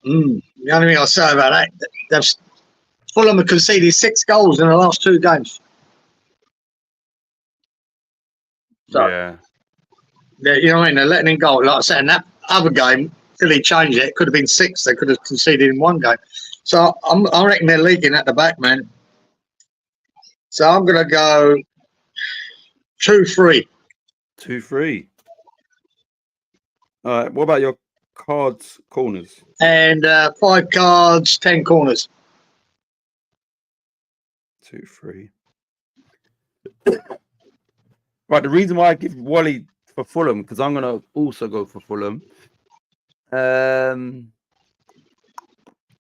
The only thing I'll say about that, Fulham have conceded 6 goals in the last 2 games. So, Yeah. you know what I mean? They're letting in goal. Like I said, in that other game, Philly changed it. It could have been 6. They could have conceded in one game. So I reckon they're leaking at the back, man. So I'm going to go 2-3. 2-3. All right. What about your cards corners? And 5 cards, 10 corners. 2-3. Right. The reason why I give Wally for Fulham, because I'm gonna also go for Fulham. Well,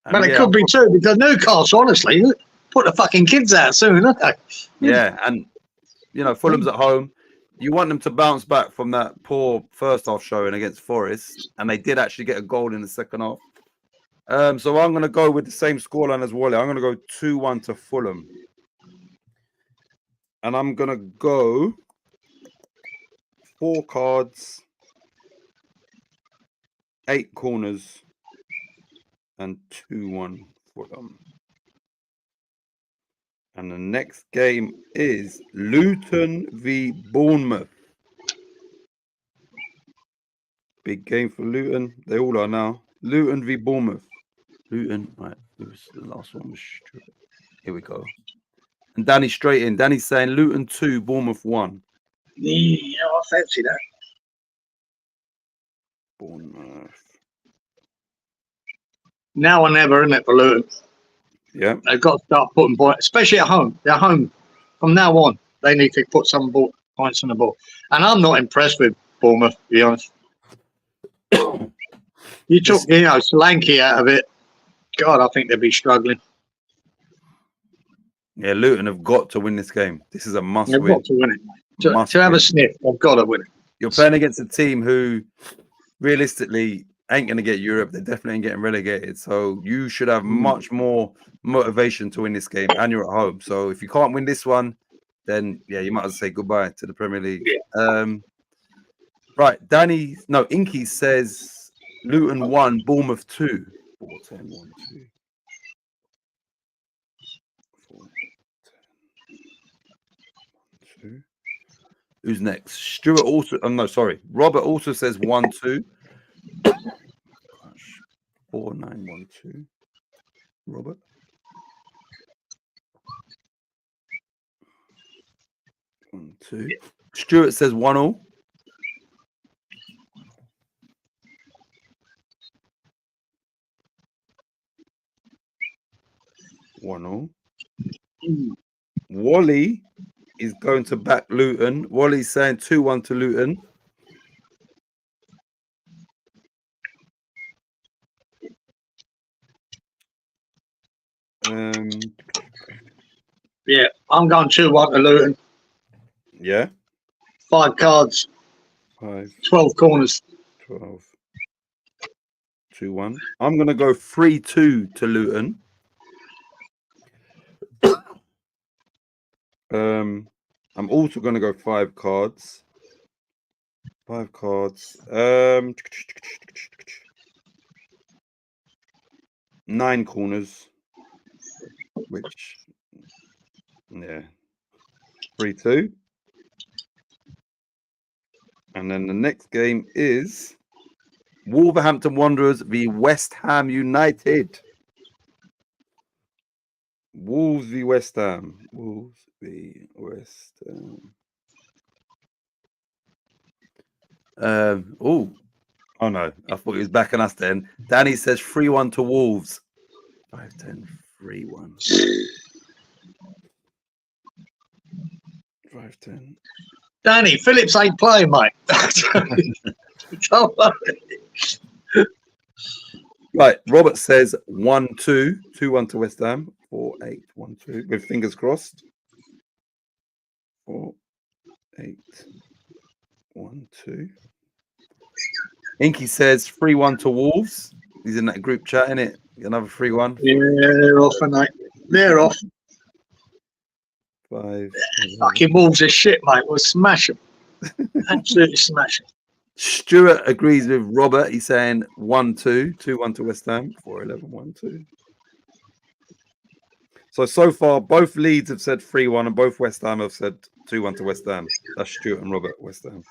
it could be 2 because Newcastle, honestly, put the fucking kids out soon, don't they? Yeah, and you know, Fulham's at home. You want them to bounce back from that poor first half showing against Forest, and they did actually get a goal in the second half. So I'm going to go with the same scoreline as Wally. I'm going to go 2-1 to Fulham. And I'm going to go 4 cards, 8 corners, and 2-1 Fulham. And the next game is Luton v Bournemouth. Big game for Luton. They all are now. Luton v Bournemouth. Luton, right. It was the last one was Stuart. Here we go. And Danny straight in. Danny's saying Luton 2, Bournemouth 1. Yeah, I fancy that. Bournemouth. Now or never, isn't it, for Luton? Yeah. They've got to start putting points, especially at home. They're home. From now on, they need to put some points on the ball. And I'm not impressed with Bournemouth, to be honest. You took, Solanke out of it. God, I think they'd be struggling. Yeah, Luton have got to win this game. This is a must They've win. got to win it. To have a sniff, they've got to win it. You're playing against a team who realistically ain't going to get Europe. They're definitely ain't getting relegated. So you should have much more motivation to win this game, and you're at home. So if you can't win this one, then yeah, you might as well say goodbye to the Premier League. Yeah. Right, Inky says Luton 1, Bournemouth 2. 4, 10, 1, 2. 4, 10, 1, 2. Who's next? Stuart also. Oh, no, sorry. Robert also says 1, 2. 4, 9, 1, 2. Robert. One, 2. Stuart says 1-1. Wally is going to back Luton. Wally's saying 2-1 to Luton. Yeah, I'm going 2-1 to Luton. Yeah. 5 cards. 5. 12 corners. 12. 2-1. I'm going to go 3-2 to Luton. I'm also going to go 5 cards. 5 cards. 9 corners. Which, yeah. 3-2. And then the next game is Wolverhampton Wanderers v West Ham United. Wolves v West Ham. Wolves v West Ham. Oh no, I thought he was backing us then. Danny says 3-1 to Wolves. 5-10, 3-1. 5-10. Danny, Phillips ain't playing, mate. Don't worry. Right, Robert says 1-2, 2-1 to West Ham. 4-8, 1-2. With fingers crossed. 4-8, 1-2. Inky says 3-1 to Wolves. He's in that group chat, innit? Another 3-1. Yeah, they're off, mate. They're off. 5. Fucking Wolves are shit, mate. We'll smash them. Absolutely smash them. Stuart agrees with Robert. He's saying 1-2, 2-1 to West Ham. 4-11, 1-2. So far, both Leeds have said 3-1 and both West Ham have said 2-1 to West Ham. That's Stuart and Robert, West Ham.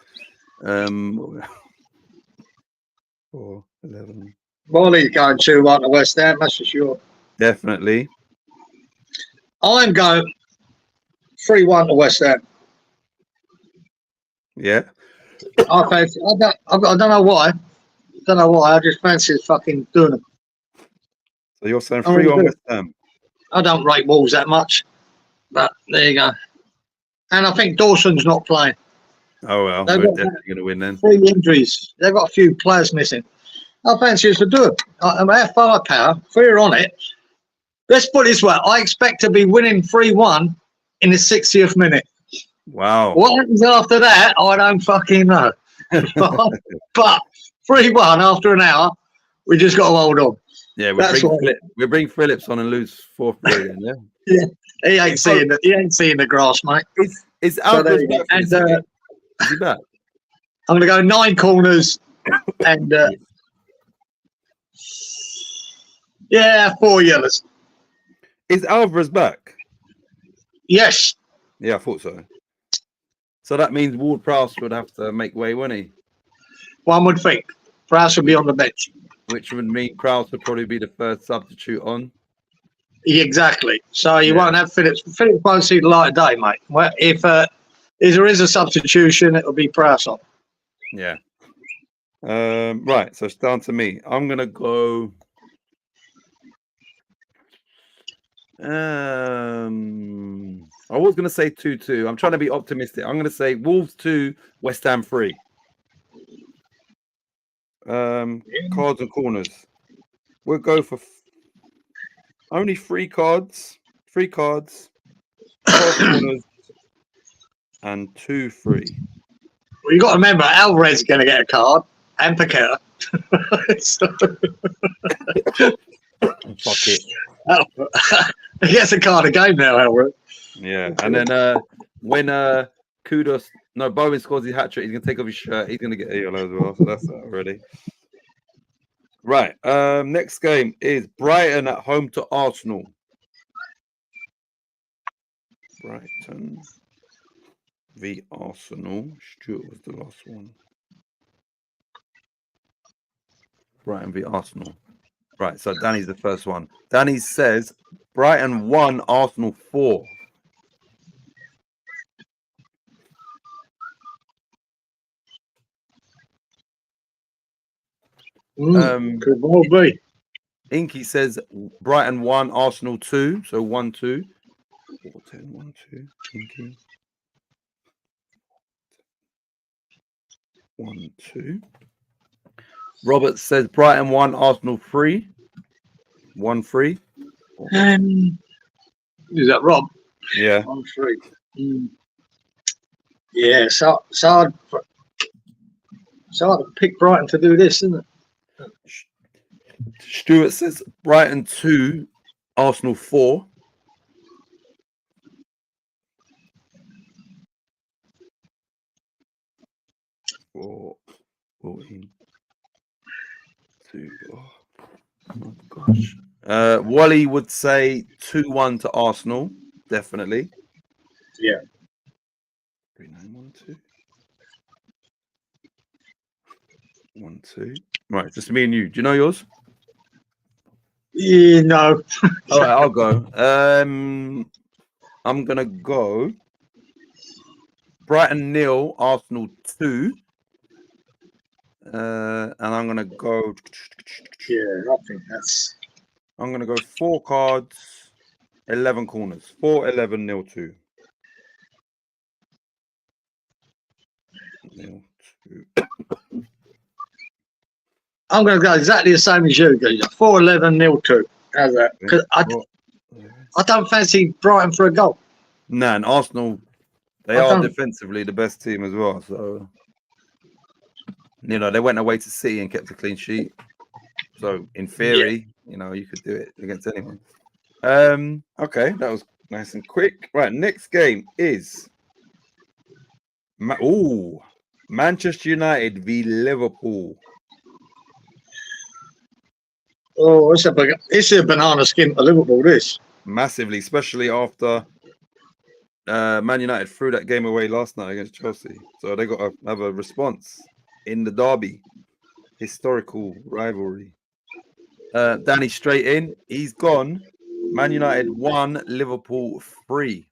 4-11. Molly's going 2-1 to West Ham, that's for sure. Definitely. I'm going 3-1 to West Ham. Yeah. I don't know why. I just fancy fucking doing them. So you're saying 3-1 West Ham? I don't rate Wolves that much, but there you go. And I think Dawson's not playing. Oh, well, They've we're got definitely going to win then. 3 injuries. They've got a few players missing. I fancy us to do it. I'm our firepower. If we're on it, let's put it this way. I expect to be winning 3-1 in the 60th minute. Wow. What happens after that, I don't fucking know. But 3-1 after an hour, we just got to hold on. Yeah, we bring Phillips on and lose 4-3 then, yeah? Yeah. He ain't seeing the grass, mate. Is Alvarez back? And Is he back? I'm going to go 9 corners and 4 yellows. Is Alvarez back? Yes. Yeah, I thought so. So that means Ward-Prowse would have to make way, wouldn't he? One would think. Prowse would be on the bench. Which would mean Prowse would probably be the first substitute on. Exactly. So you won't have Phillips. Phillips won't see the light of day, mate. Well, if there is a substitution, it'll be Prowse on. Yeah. Right, so it's down to me. I'm going to go... I was going to say 2-2. I'm trying to be optimistic. I'm going to say Wolves 2, West Ham 3. Cards and corners. We'll go for only 3 cards. 3 cards. 12 corners. And 2 free. Well, you got to remember, Alvarez is going to get a card. And Paqueta. Fuck it. He gets a card a game now, Alvarez. Yeah, and then when Bowen scores his hat trick, he's gonna take off his shirt. He's gonna get a yellow as well. So that's that already. Right. Next game is Brighton at home to Arsenal. Brighton v Arsenal. Stuart was the last one. Brighton v Arsenal. Right. So Danny's the first one. Danny says Brighton 1, Arsenal 4. Could well be. Inky says Brighton 1, Arsenal 2. So 1-2. 4-10, 1-2. Inky. 1-2. Robert says Brighton 1, Arsenal 3. 1-3. Is that Rob? Yeah. 1-3. Yeah, so hard to pick Brighton to do this, isn't it? Stuart says Brighton 2, Arsenal 4. Oh, 14. 2. Oh gosh. Wally would say 2-1 to Arsenal, definitely. Yeah. 3-9-1-2. 1-2. Right, just me and you. Do you know yours? Yeah, no. All right, I'll go. I'm gonna go Brighton 0, Arsenal 2. And I'm gonna go. Yeah, I think that's. I'm gonna go 4 cards, 11 corners. 4-11-0-2. 0-2. I'm going to go exactly the same as you, Geezer. 4-11-0-2. How's that? Because I don't fancy Brighton for a goal. Nah, and Arsenal, they are defensively the best team as well. So, you know, they went away to City and kept a clean sheet. So, in theory, you know, you could do it against anyone. Okay, that was nice and quick. Right, next game is Manchester United v Liverpool. Oh, it's a banana skin for Liverpool, this. Massively, especially after Man United threw that game away last night against Chelsea, so they got to have a response in the derby, historical rivalry. Danny straight in. He's gone. Man United 1, Liverpool 3.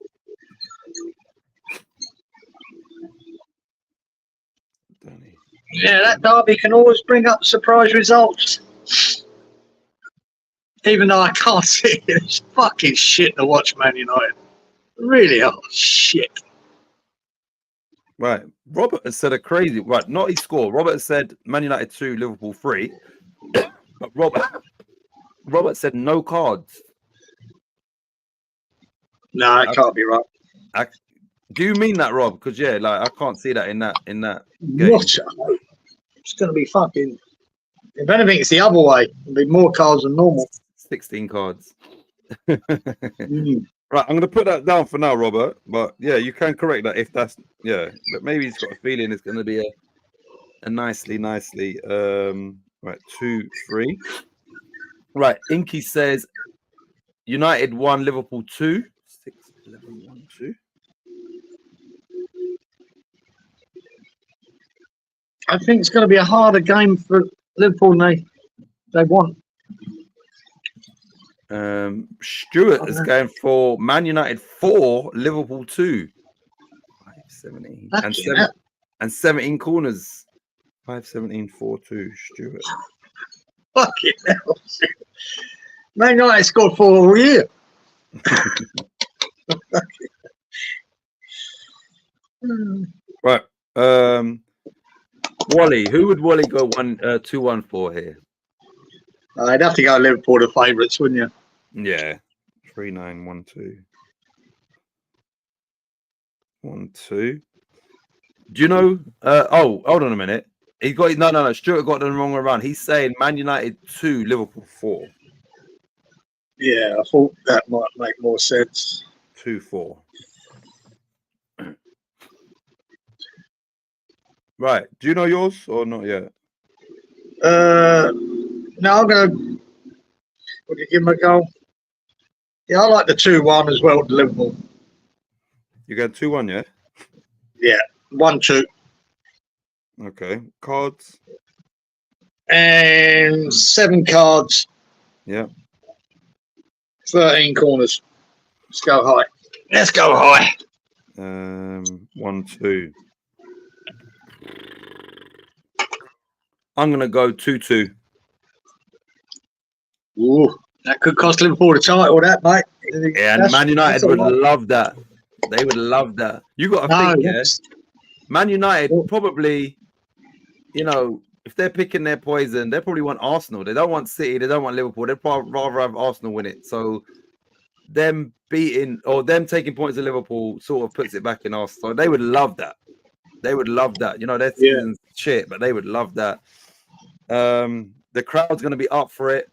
Danny. Yeah, that derby can always bring up surprise results. Even though I can't see it, it's fucking shit to watch Man United. Really are shit. Right. Robert has said a crazy, right, not his score. Robert has said Man United 2, Liverpool 3. But Robert said no cards. No, it can't be right. Do you mean that, Rob? Because yeah, like I can't see that in that game. What? It's going to be fucking. If anything, it's the other way. There'll be more cards than normal. 16 cards. Right, I'm going to put that down for now, Robert. But yeah, you can correct that if that's But maybe he's got a feeling it's going to be a nicely. Right, 2, 3. Right, Inky says United 1, Liverpool 2. 6, 11, 1, 2. I think it's going to be a harder game for Liverpool than they want. Stuart is going for Man United 4, Liverpool 2. 5-17 and 17 corners. 5-17, 4-2. Stuart. Fucking hell. Man United scored 4 all year. Right. Wally, who would Wally go 2-1 for here? I'd have to go Liverpool, the favourites, wouldn't you? Yeah. 3-9, 1-2. 1-2. Do you know? Hold on a minute. He got no. Stuart got the wrong way around. He's saying Man United 2, Liverpool 4. Yeah, I thought that might make more sense. 2-4. Right. Do you know yours or not yet? No, I'm going to. Would you give him a go? Yeah, I like the 2-1 as well to Liverpool. You got 2-1, yeah? Yeah, 1-2. Okay. Cards. And 7 cards. Yeah. 13 corners. Let's go high. Let's go high. 1-2. I'm gonna go 2-2. Ooh, that could cost Liverpool the title, that mate. Yeah, and Man United would love that. They would love that. You got to think, yes. Man United probably, if they're picking their poison, they probably want Arsenal. They don't want City. They don't want Liverpool. They'd rather have Arsenal win it. So them beating or them taking points at Liverpool sort of puts it back in Arsenal. So they would love that. They would love that. Their season's shit, but they would love that. The crowd's going to be up for it.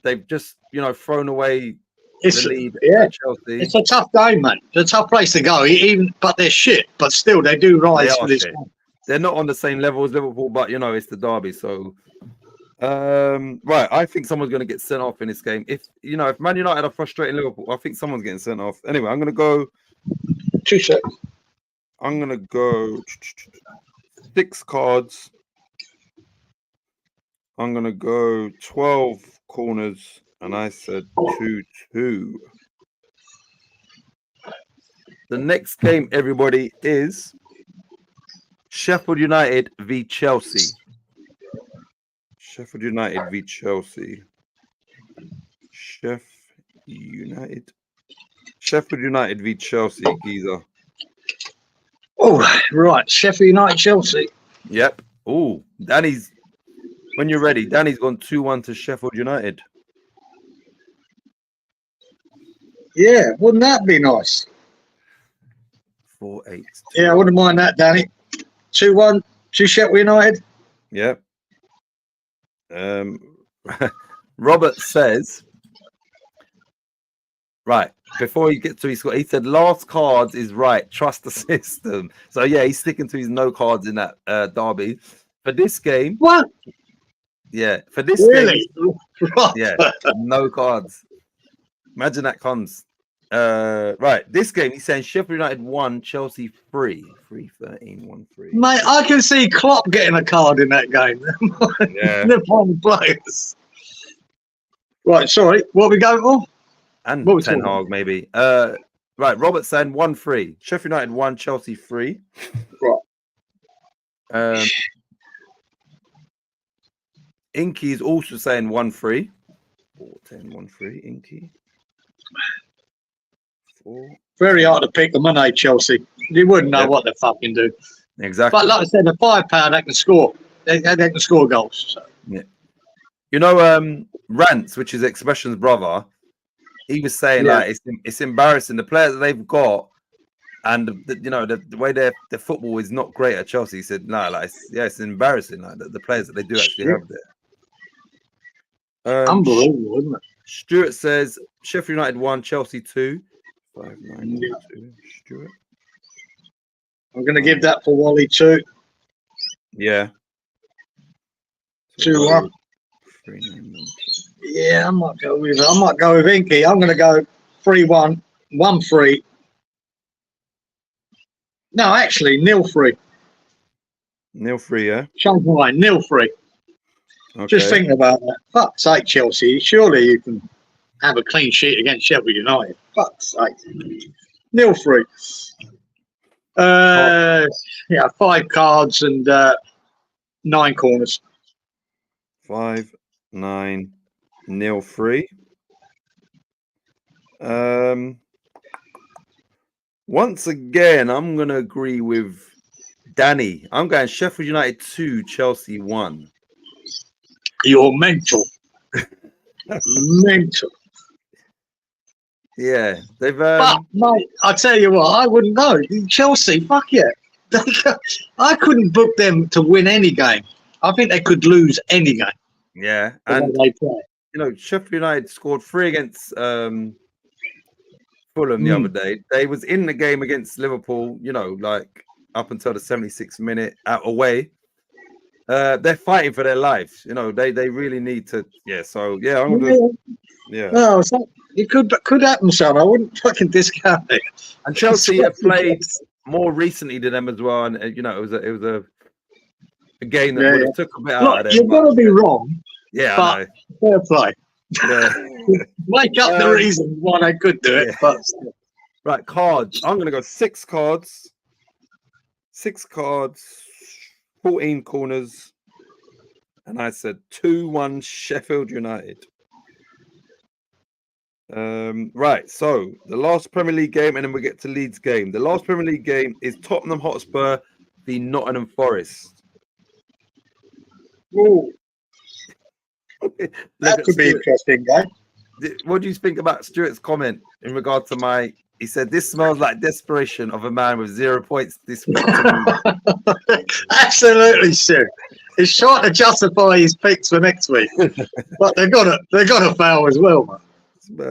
They've just, thrown away the lead at Chelsea. It's a tough game, man. It's a tough place to go. But they're shit. But still, they do rise for this game. They're not on the same level as Liverpool, but it's the derby. So, right, I think someone's going to get sent off in this game. If Man United are frustrating Liverpool, I think someone's getting sent off. Anyway, I'm going to go 2 seconds. I'm going to go 6 cards. I'm going to go 12 corners, and I said 2-2. The next game, everybody, is Sheffield United v Chelsea. Sheffield United v Chelsea. Sheffield United v Chelsea, Geezer. Oh, right. Sheffield United, Chelsea. Yep. Oh, Danny's. When you're ready, Danny's gone 2-1 to Sheffield United. Yeah, wouldn't that be nice? 4-8. Yeah, I wouldn't mind that, Danny. 2-1 to Sheffield United. Yep. Robert says, right, before he gets to his score, he said, last cards is right. Trust the system. So, yeah, he's sticking to his no cards in that derby. For this game. What? Yeah, for this really? game. Yeah, no cards. Imagine that comes. Right, this game he's saying Sheffield United 1, Chelsea 3. 3-13, 1-3. Mate, I can see Klopp getting a card in that game. Yeah. Never mind the players. Right, sorry. What are we going for? And What we Ten talking Hag, maybe. Right, Robert saying 1-3. Sheffield United 1, Chelsea 3. Right. Inky is also saying 1-3. 4-10, 1-3, Inky. 4. Very hard to pick them, aren't they, Chelsea? You wouldn't know what they fucking do. Exactly. But like I said, the firepower, they can score. They can score goals. So. Yeah. You know, Rance, which is Expression's brother, he was saying like it's embarrassing. The players that they've got, and the way their football is not great at Chelsea. He said, no, like it's embarrassing. Like the players that they do actually have there. Unbelievable, isn't it? Stuart says Sheffield United 1, Chelsea 2. 5-9, 2. Stuart. I'm going to give that for Wally 2. Yeah. 2-1. Yeah, I might go with Inky. I'm going to go 3-1, 1-3. No, actually, 0-3. 0-3, yeah. Change my mind, 0-3. Okay. Just thinking about that. Fuck's sake, Chelsea. Surely you can have a clean sheet against Sheffield United. Fuck's sake. 0-3. Yeah, 5 cards and 9 corners. 5-9, 0-3. Once again, I'm gonna agree with Danny. I'm going Sheffield United 2, Chelsea 1. You're mental. Mental. Yeah, they've. But mate, I tell you what, I wouldn't know. Chelsea, fuck yeah. I couldn't book them to win any game. I think they could lose any game. Yeah, and they play. Sheffield United scored 3 against Fulham the other day. They was in the game against Liverpool. Like up until the 76th minute away. They're fighting for their lives. They really need to. Yeah. So yeah, I'm gonna. Yeah. No, it could happen, son. I wouldn't fucking discount it. And Chelsea have played more recently than them as well, and it was a game that would have took a bit out of them. You're gonna be wrong. Yeah, but I know. Fair play. Yeah. Make up the reason why they could do it. But right, cards. I'm gonna go 6 cards. 6 cards, 14 corners, and I said 2-1 Sheffield United. Right, so the last Premier League game, and then we get to Leeds game. The last Premier League game is Tottenham Hotspur v Nottingham Forest. Ooh. That could be interesting, guy. What do you think about Stuart's comment in regard to he said, this smells like desperation of a man with 0 points this week. Absolutely, Stu. He's trying to justify his picks for next week. But they're gonna fail as well, man.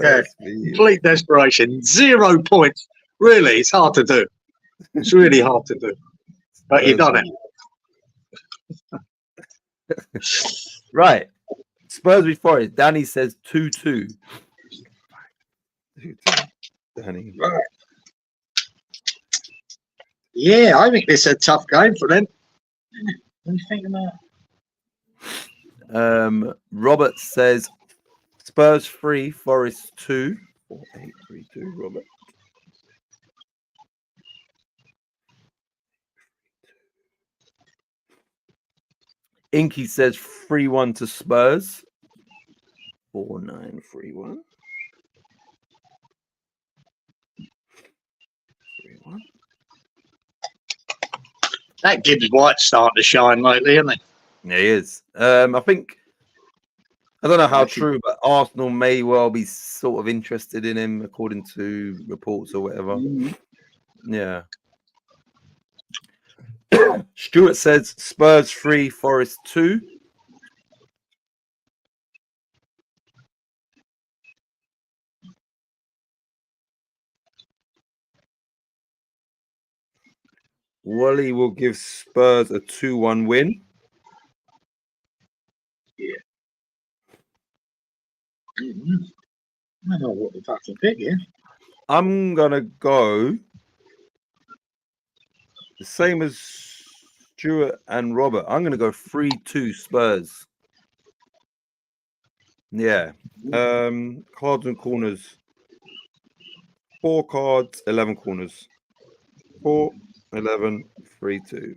Yeah, complete desperation. 0 points. Really, it's hard to do. It's really hard to do. But you've done it. Right. Spurs v Forest. Danny says 2-2. 2-2. Danny. Right. Yeah, I think this is a tough game for them. What do you think about? Robert says Spurs 3, Forest 2. 4-8-3-2, Robert. Inky says 3-1 to Spurs. 4-9-3-1. 3-1. That Gibbs White's starting to shine lately, isn't he? Yeah, he is. I think, I don't know how true, but Arsenal may well be sort of interested in him, according to reports or whatever. Yeah. Stuart says Spurs 3, Forest 2. Wally will give Spurs a 2-1 win. Yeah. I don't know what the fucking pick here. I'm gonna go the same as Stuart and Robert. I'm gonna go 3-2 Spurs. Yeah. Cards and corners. 4 cards, 11 corners. 4, 11, 3-2.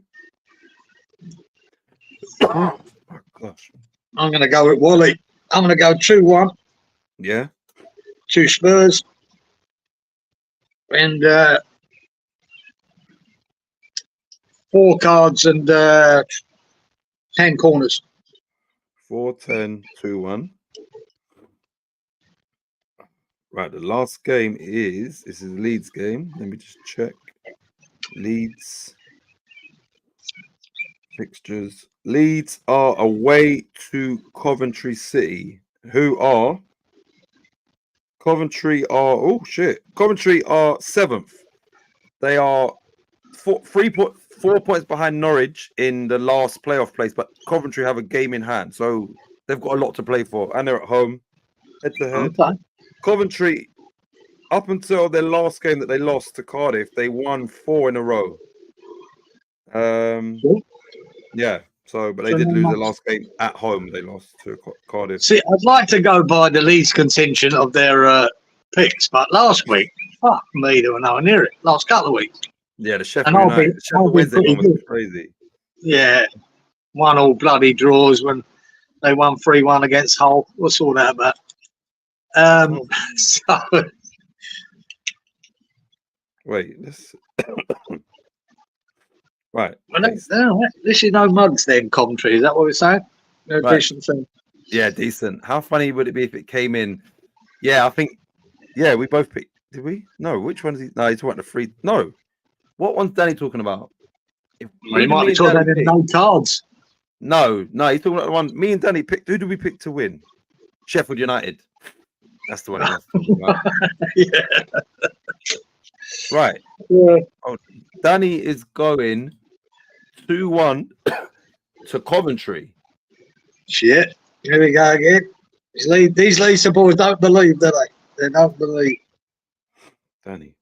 Oh my gosh. I'm going to go with Wally. I'm going to go 2-1 Yeah. to Spurs. And 4 cards and 10 corners. 4, 10, 2, 1. Right, the last game is Leeds game. Let me just check. Leeds fixtures. Leeds are away to Coventry City, who are Coventry are 7th. They are 4 points behind Norwich in the last playoff place, but Coventry have a game in hand, so they've got a lot to play for, and they're at home, head to head. Okay. Coventry, up until their last game that they lost to Cardiff, they won 4 in a row. Yeah. So, but they did lose their last game at home. They lost to Cardiff. See, I'd like to go by the Leeds contingent of their picks, but last week, fuck me, they were nowhere near it. Last couple of weeks. Yeah, the Sheffield Wednesday one was crazy. Yeah, 1-1 bloody draws when they won 3-1 against Hull. What's all that about? So, wait, this. Right. This is no mugs then, Coventry. Is that what we're saying? No decent thing. Yeah, decent. How funny would it be if it came in? Yeah, I think. Yeah, we both picked. Did we? No. Which one is he? No, he's talking about the free. No. What one's Danny talking about? He might be talking about no cards. No, he's talking about the one. Me and Danny picked. Who did we pick to win? Sheffield United. That's the one he wants to talk about. Yeah. Right. Yeah. Oh, Danny is going 2-1 to Coventry. Shit. Here we go again. These Leeds supporters don't believe, do they? They don't believe. Danny.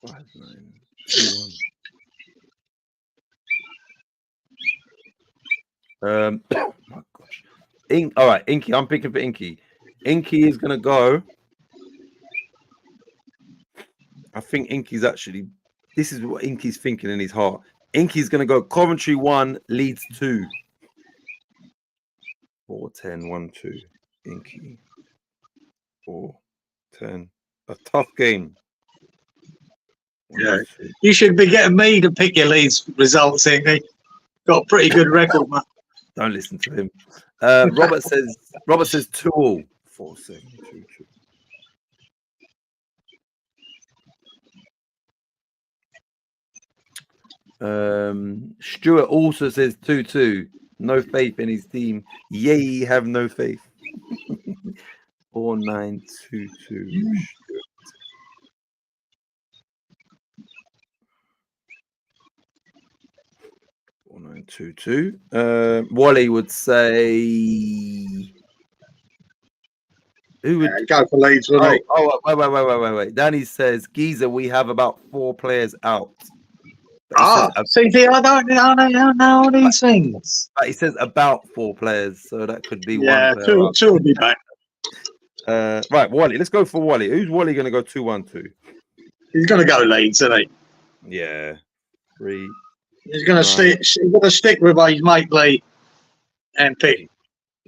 5-9. 2-1. Oh my gosh. All right, Inky. I'm picking for Inky. Inky is gonna go. I think Inky's actually. This is what Inky's thinking in his heart. Inky's gonna go Coventry 1, Leeds 2. 4, 10, 1, 2. Inky. 4, 10. A tough game. Yeah. You should be getting me to pick your Leeds results, Inky. Got a pretty good record, man. Don't listen to him. Robert says 2-all. 4, 7, 2, 2. Stuart also says 2-2. No faith in his team. Yay, have no faith. 4, 9, 2, 2. 4, 9, 2, 2. Wally would say. Who would go for Leeds? Wait. Danny says, Geezer, we have about 4 players out. See, I don't know these things. He says about 4 players, so that could be one. Yeah, two will be back. Right, Wally. Let's go for Wally. Who's Wally going to go 2-1 to? He's going to go Leeds, isn't he? Yeah, 3. He's going to stick. He's going to stick with his mate Lee, and pick.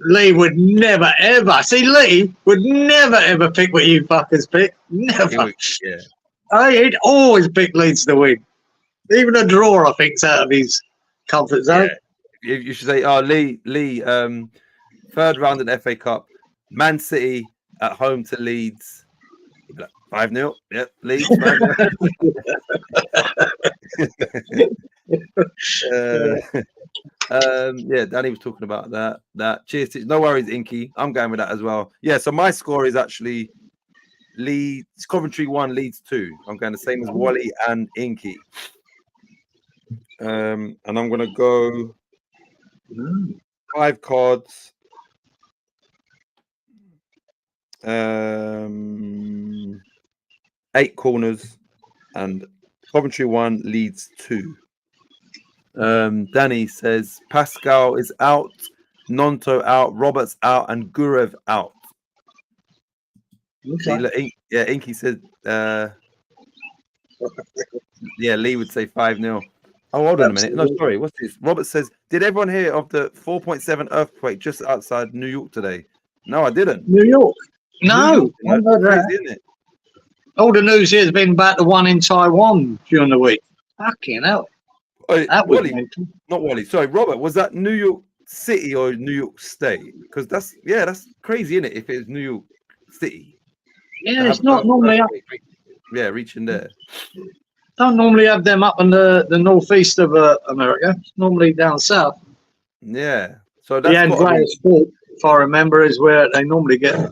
Lee would never ever Lee would never ever pick what you fuckers pick. Never. He'd always pick Leeds to win. Even a draw, I think, is out of his comfort zone. Yeah. You should say, Lee, 3rd round in FA Cup, Man City at home to Leeds. 5-0. Yep, Leeds. 5-0. Yeah, Danny was talking about that. Cheers. No worries, Inky. I'm going with that as well. Yeah, so my score is actually Leeds, Coventry 1, Leeds 2. I'm going the same as Wally and Inky. And I'm going to go 5 cards. 8 corners, and Coventry 1, Leeds 2. Danny says Pascal is out, Nonto out, Roberts out, and Gurev out. Okay. See, Inky said, Lee would say 5-0. Oh, hold on a minute. No, sorry. What's this? Robert says, did everyone hear of the 4.7 earthquake just outside New York today? No, I didn't. New York? No. New York, that's crazy, isn't it? All the news here has been about the one in Taiwan during the week. Fucking hell. That Wally, not Wally. Sorry, Robert. Was that New York City or New York State? Because that's crazy, isn't it? If it's New York City. Yeah, it's not normally up. Yeah, reaching there. Don't normally have them up in the northeast of America. It's normally down south. Yeah. So that's the Andreas Fault, if I remember, is where they normally get.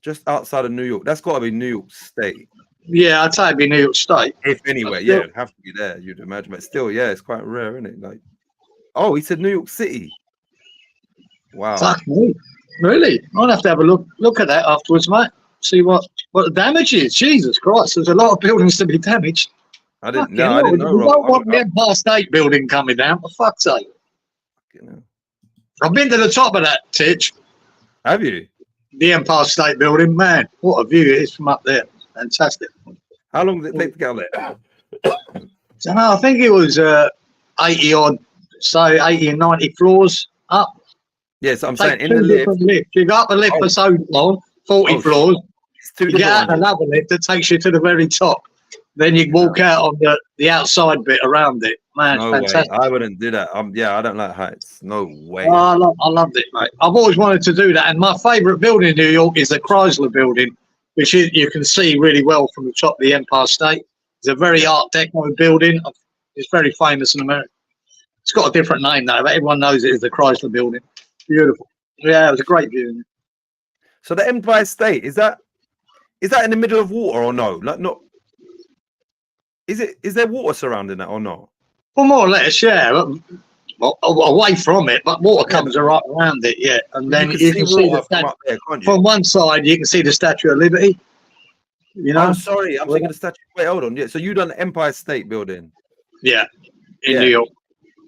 Just outside of New York. That's got to be New York State. Yeah, I'd say it'd be New York State. If anywhere, yeah, it'd have to be there, you'd imagine. But still, yeah, it's quite rare, isn't it? Like, oh, he said New York City. Wow. Fuck me. Really? I'll have to have a look at that afterwards, mate. See what the damage is. Jesus Christ, there's a lot of buildings to be damaged. I didn't know. We don't want the Empire State Building coming down, for fuck's sake. I've been to the top of that, Titch. Have you? The Empire State Building, man. What a view it is from up there. Fantastic. How long did it take to get there? I think it was 80 and 90 floors up. Yes, I'm saying in the lift. You go up the lift for so long, 40 floors. You get out another lift that takes you to the very top. Then you walk out on the outside bit around it. Man, no fantastic. Way. I wouldn't do that. I don't like heights. No way. Oh, I loved it, mate. I've always wanted to do that. And my favourite building in New York is the Chrysler Building, which you can see really well from the top of the Empire State. It's a very Art Deco building. It's very famous in America. It's got a different name though, but everyone knows it as the Chrysler Building. Beautiful. Yeah, it was a great view. So the Empire State, is that in the middle of water or no? Like not. Is there water surrounding that or not? Well, more or less, yeah. Away from it, but water comes right around it, yeah. And then you can see the statue from one side. You can see the Statue of Liberty. You know. Oh, sorry, I'm thinking the statue. Wait, hold on. Yeah, so you done the Empire State Building? Yeah, in New York.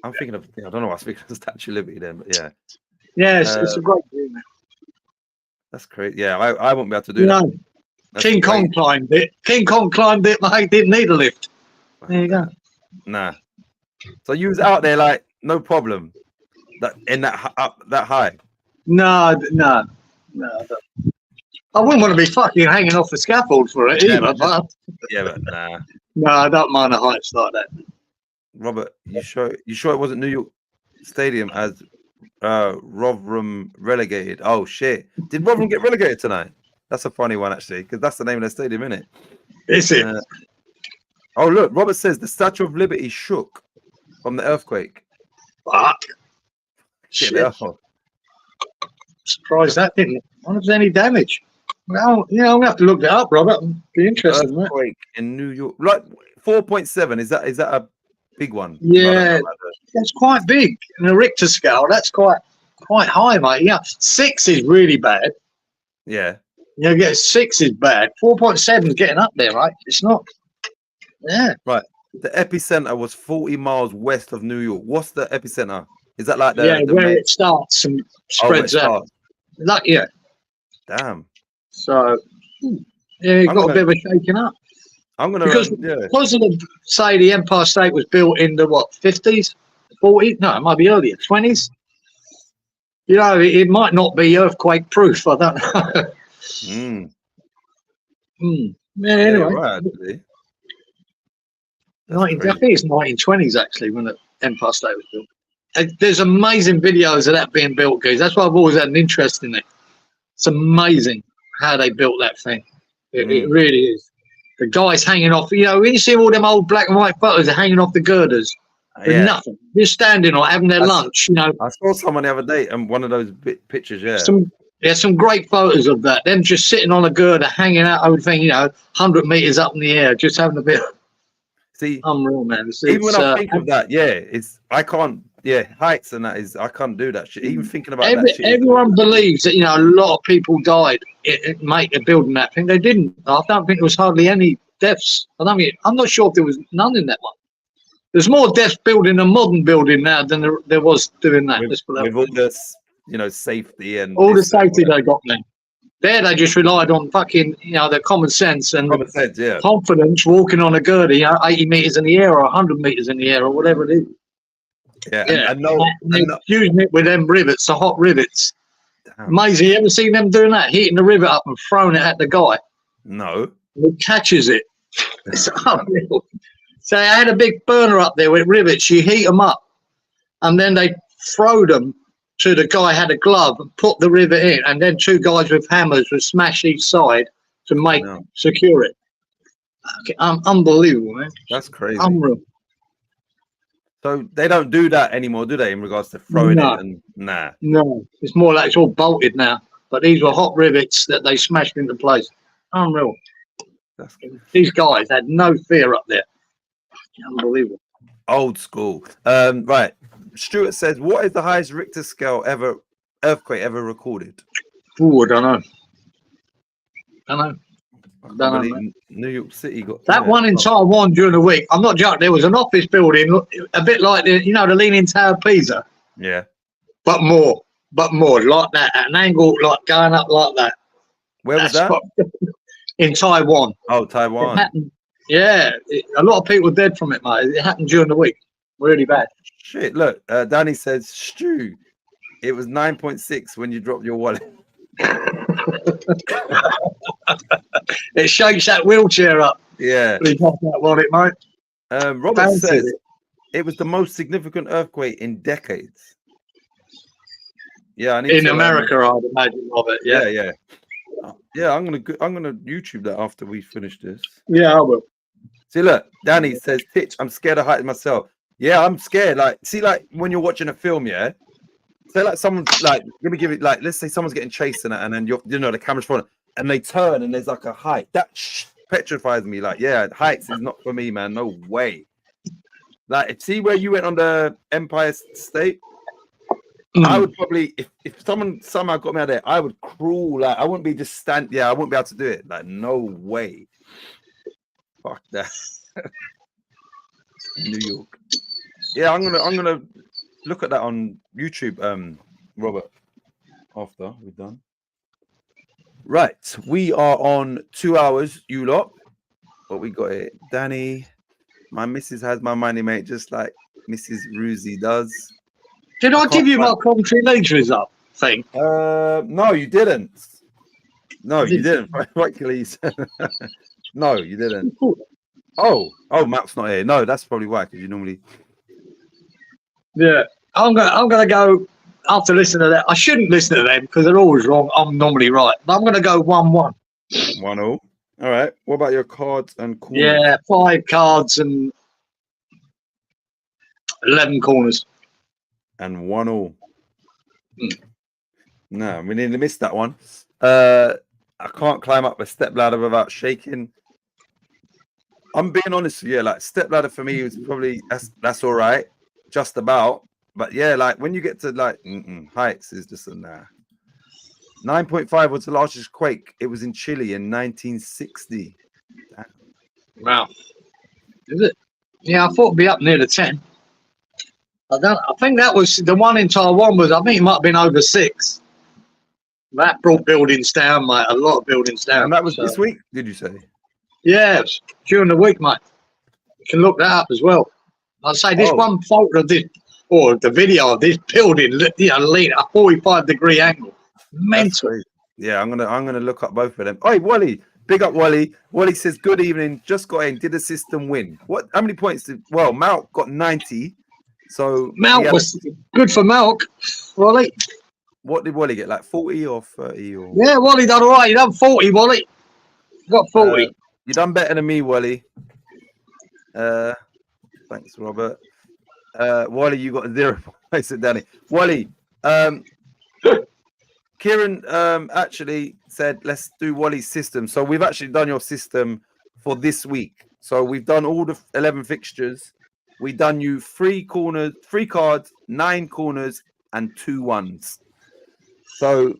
I'm thinking of. I don't know. I was thinking of the Statue of Liberty then, but yeah. Yeah, it's a great view, man. That's crazy. Yeah, I won't be able to do that. King Kong climbed it. King Kong climbed it, mate. Didn't need a lift. There you go. Nah. So you was out there like no problem. That high. No. I wouldn't want to be fucking hanging off the scaffold for it either. But nah. No, I don't mind the heights like that. Robert, you sure it wasn't New York Stadium as Rotherham relegated? Oh shit! Did Rotherham get relegated tonight? That's a funny one actually, because that's the name of their stadium, isn't it? Is it? Oh look, Robert says the Statue of Liberty shook from the earthquake. Fuck. Shit. Surprised that didn't. I wonder if there's any damage. Well, I'm gonna have to look that up, Robert. Be interested. Earthquake in New York, like 4.7. Is that a big one? Yeah, that's quite big. In the Richter scale, that's quite high, mate. Yeah, 6 is really bad. Yeah. You get 6 is bad. 4.7 is getting up there, right? It's not. Yeah. Right. The epicenter was 40 miles west of New York. What's the epicenter? Is that like the where it starts and spreads out? Like Damn. So yeah, you got a bit of a shaking up. Because of the Empire State was built in the 50s, 40s? No, it might be earlier, 20s. You know, it might not be earthquake proof. I don't know. Yeah, anyway. Right, actually. I think it's 1920s actually when the Empire State was built. There's amazing videos of that being built, guys. That's why I've always had an interest in it. It's amazing how they built that thing. It really is. The guys hanging off, when you see all them old black and white photos, they're hanging off the girders. Nothing. They're standing or having their lunch, I saw someone the other day and one of those pictures, some great photos of that. Them just sitting on a girder, hanging out over thing, 100 meters up in the air, just having a bit. See, unreal, man. Even when I think of that, I can't Yeah, heights and that is I can't do that shit. Even thinking about that shit. Everyone believes that a lot of people died building that thing. They didn't. I don't think there was hardly any deaths. I'm not sure if there was none in that one. There's more deaths building a modern building now than there was doing that. With all this, safety and all the safety they got there. There, they just relied on fucking, their common sense and confidence walking on a girder, 80 meters in the air or 100 meters in the air or whatever it is. Yeah. And using it with them rivets, the hot rivets. Damn. Amazing. You ever seen them doing that? Heating the rivet up and throwing it at the guy? No. It catches it. It's unreal. So I had a big burner up there with rivets. You heat them up and then they throw them to the guy had a glove and put the rivet in, and then two guys with hammers would smash each side to secure it. Okay, unbelievable, man. That's crazy. Unreal. So they don't do that anymore, do they? In regards to throwing it and No, it's more like it's all bolted now. But these were hot rivets that they smashed into place. Unreal. These guys had no fear up there. Unbelievable. Old school. Right. Stuart says, "What is the highest Richter scale earthquake ever recorded?" Oh, I don't know. New York City got that one in Taiwan during the week. I'm not joking. There was an office building, a bit like the Leaning Tower of Pisa. Yeah. But more like that, at an angle, like going up like that. Where was that? In Taiwan. Oh, Taiwan. A lot of people dead from it, mate. It happened during the week. Really bad. Shit, look, Danny says, Stu, it was 9.6 when you dropped your wallet. It shakes that wheelchair up. Yeah. Really pop that wallet, mate. Robert says it was the most significant earthquake in decades. Yeah, I need in America, I'd imagine, Robert. Yeah. Yeah, I'm gonna YouTube that after we finish this. Yeah, I will. See, look, Danny says, Titch, I'm scared of heights myself. Yeah, I'm scared. Like, see, like when you're watching a film, yeah. Say like someone's like, let me give it like, let's say someone's getting chased in it, and then the camera's following, and they turn and there's like a height that petrifies me. Like, yeah, heights is not for me, man. No way. Like, see where you went on the Empire State. I would probably, if someone somehow got me out there, I would crawl. Like, I wouldn't be just stand. Yeah, I wouldn't be able to do it. Like, no way. Fuck that. New York. Yeah, I'm gonna look at that on YouTube, Robert. After we're done. Right, we are on 2 hours, you lot. What we got here? Danny, my missus has my money, mate, just like Mrs. Ruzi does. Did I give you my Coventry Leagues result thing? No, you didn't. No, you didn't. Rightly said. No, you didn't. Oh, Matt's not here. No, that's probably why, because you normally. Yeah, I'm gonna go after listening to that. I shouldn't listen to them because they're always wrong. I'm normally right, but I'm gonna go 1-1. 1-0. All right. What about your cards and corners? Yeah, 5 cards and 11 corners. And 1-1. No, we nearly missed that one. I can't climb up a step ladder without shaking. I'm being honest with you, like step ladder for me is probably that's all right, just about. But yeah, like when you get to like heights is just a nah. 9.5 was the largest quake. It was in Chile in 1960. Damn. Wow. Is it? Yeah, I thought it'd be up near the 10. I think that was the one in Taiwan I think it might have been over 6. That brought buildings down, mate. A lot of buildings down. And that was this week, did you say? Yeah, during the week, mate. You can look that up as well. I'd say this one photo of this, or the video of this building, lean a 45-degree angle. Mental. Yeah, I'm gonna look up both of them. Hey, Wally, big up Wally. Wally says, "Good evening. Just got in. Did the system win? What? How many points did? Well, Malk got 90. So Malk was good for Malk, Wally. What did Wally get? Like 40 or 30? Or yeah, Wally done all right. He done 40, Wally. Got 40. You done better than me, Wally. Thanks, Robert. Wally, you got 0 points at Danny. Wally, Kieran actually said, let's do Wally's system. So we've actually done your system for this week. So we've done all the 11 fixtures. we done you 3 corners, 3 cards, 9 corners, and 2 ones. So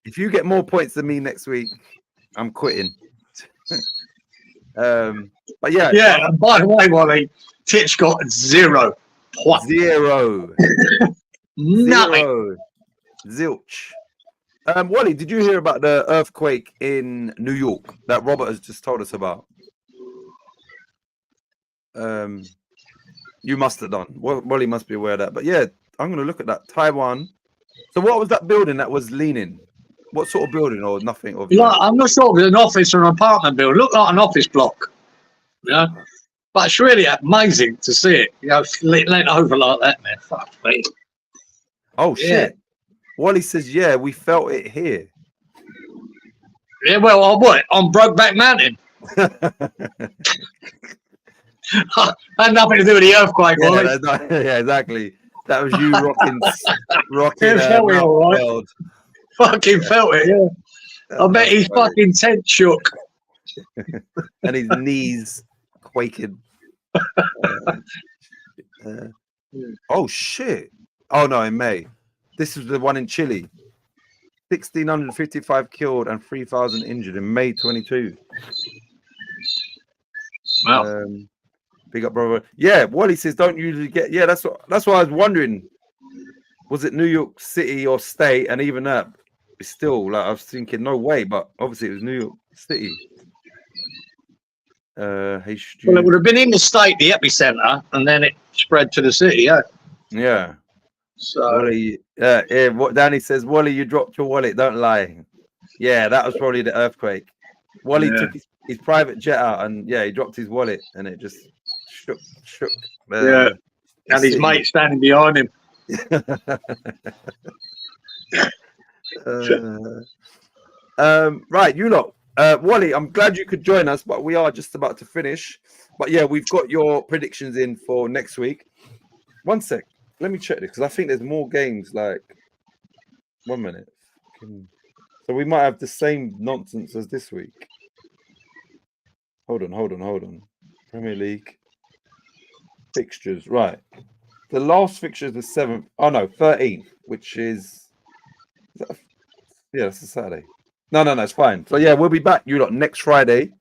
if you get more points than me next week, I'm quitting. But yeah. And by the way, Wally, Titch got 0 points. 0. Nothing. 0. Zilch. Wally, did you hear about the earthquake in New York that Robert has just told us about? You must have done. Wally must be aware of that. But yeah, I'm going to look at that. Taiwan. So what was that building that was leaning? What sort of building or nothing? Or I'm not sure if it was an office or an apartment building. Looked like an office block. Yeah. But it's really amazing to see it. Lit over like that, man. Fuck me. Oh, shit. Wally says, yeah, we felt it here. Yeah, well, on Brokeback Mountain. Had nothing to do with the earthquake, Wally. Yeah, exactly. That was you rocking all right. world. Fucking felt it, yeah. I bet his fucking tent shook. And his knees quaking. Oh, shit. Oh, no, in May. This is the one in Chile. 1,655 killed and 3,000 injured in May 22. Wow. Big up, brother. Yeah, Wally says don't usually get. Yeah, that's what I was wondering. Was it New York City or state? And even that, it's still like I was thinking, no way. But obviously, it was New York City. Well, it would have been in the state, the epicenter, and then it spread to the city. Yeah. Yeah. So. Wally, what Danny says, Wally, you dropped your wallet. Don't lie. Yeah, that was probably the earthquake. Wally took his private jet out, and he dropped his wallet, and it just shook. And his mate standing behind him. Right, you lot. Wally, I'm glad you could join us, but we are just about to finish. But yeah, we've got your predictions in for next week. 1 sec. Let me check this because I think there's more games. Like, 1 minute. So we might have the same nonsense as this week. Hold on. Premier League fixtures. Right. The last fixture is the 7th. Oh, no, 13th, which is... that's a Saturday. No, it's fine. So, yeah, we'll be back, you lot, next Friday.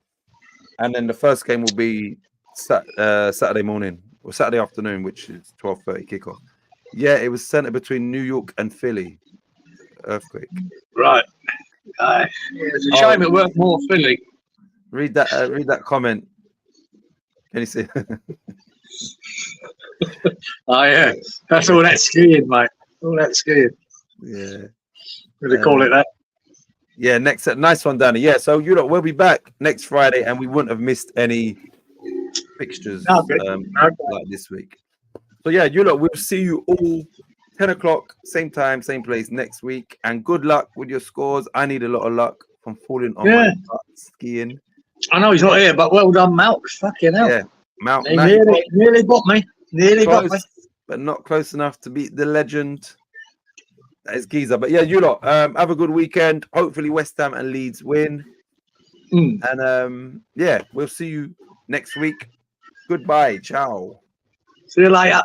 And then the first game will be Saturday morning or Saturday afternoon, which is 12:30 kickoff. Yeah, it was centered between New York and Philly. Earthquake. Right. It's a shame it weren't more Philly. Read that comment. Can you see? Oh, yeah. That's all that skiing, mate. All that skiing. Yeah. What do they call it that? Yeah, nice one, Danny. Yeah, so you lot, we'll be back next Friday, and we wouldn't have missed any fixtures like this week. So yeah, you lot, we'll see you all 10 o'clock, same time, same place next week. And good luck with your scores. I need a lot of luck from falling on my butt skiing. I know he's not here, but well done, Malk. Fucking hell. Yeah, Malk. Nearly got me. Got me. But not close enough to beat the legend. That is Giza. But yeah, you lot, have a good weekend. Hopefully West Ham and Leeds win. And yeah, we'll see you next week. Goodbye. Ciao. See you later.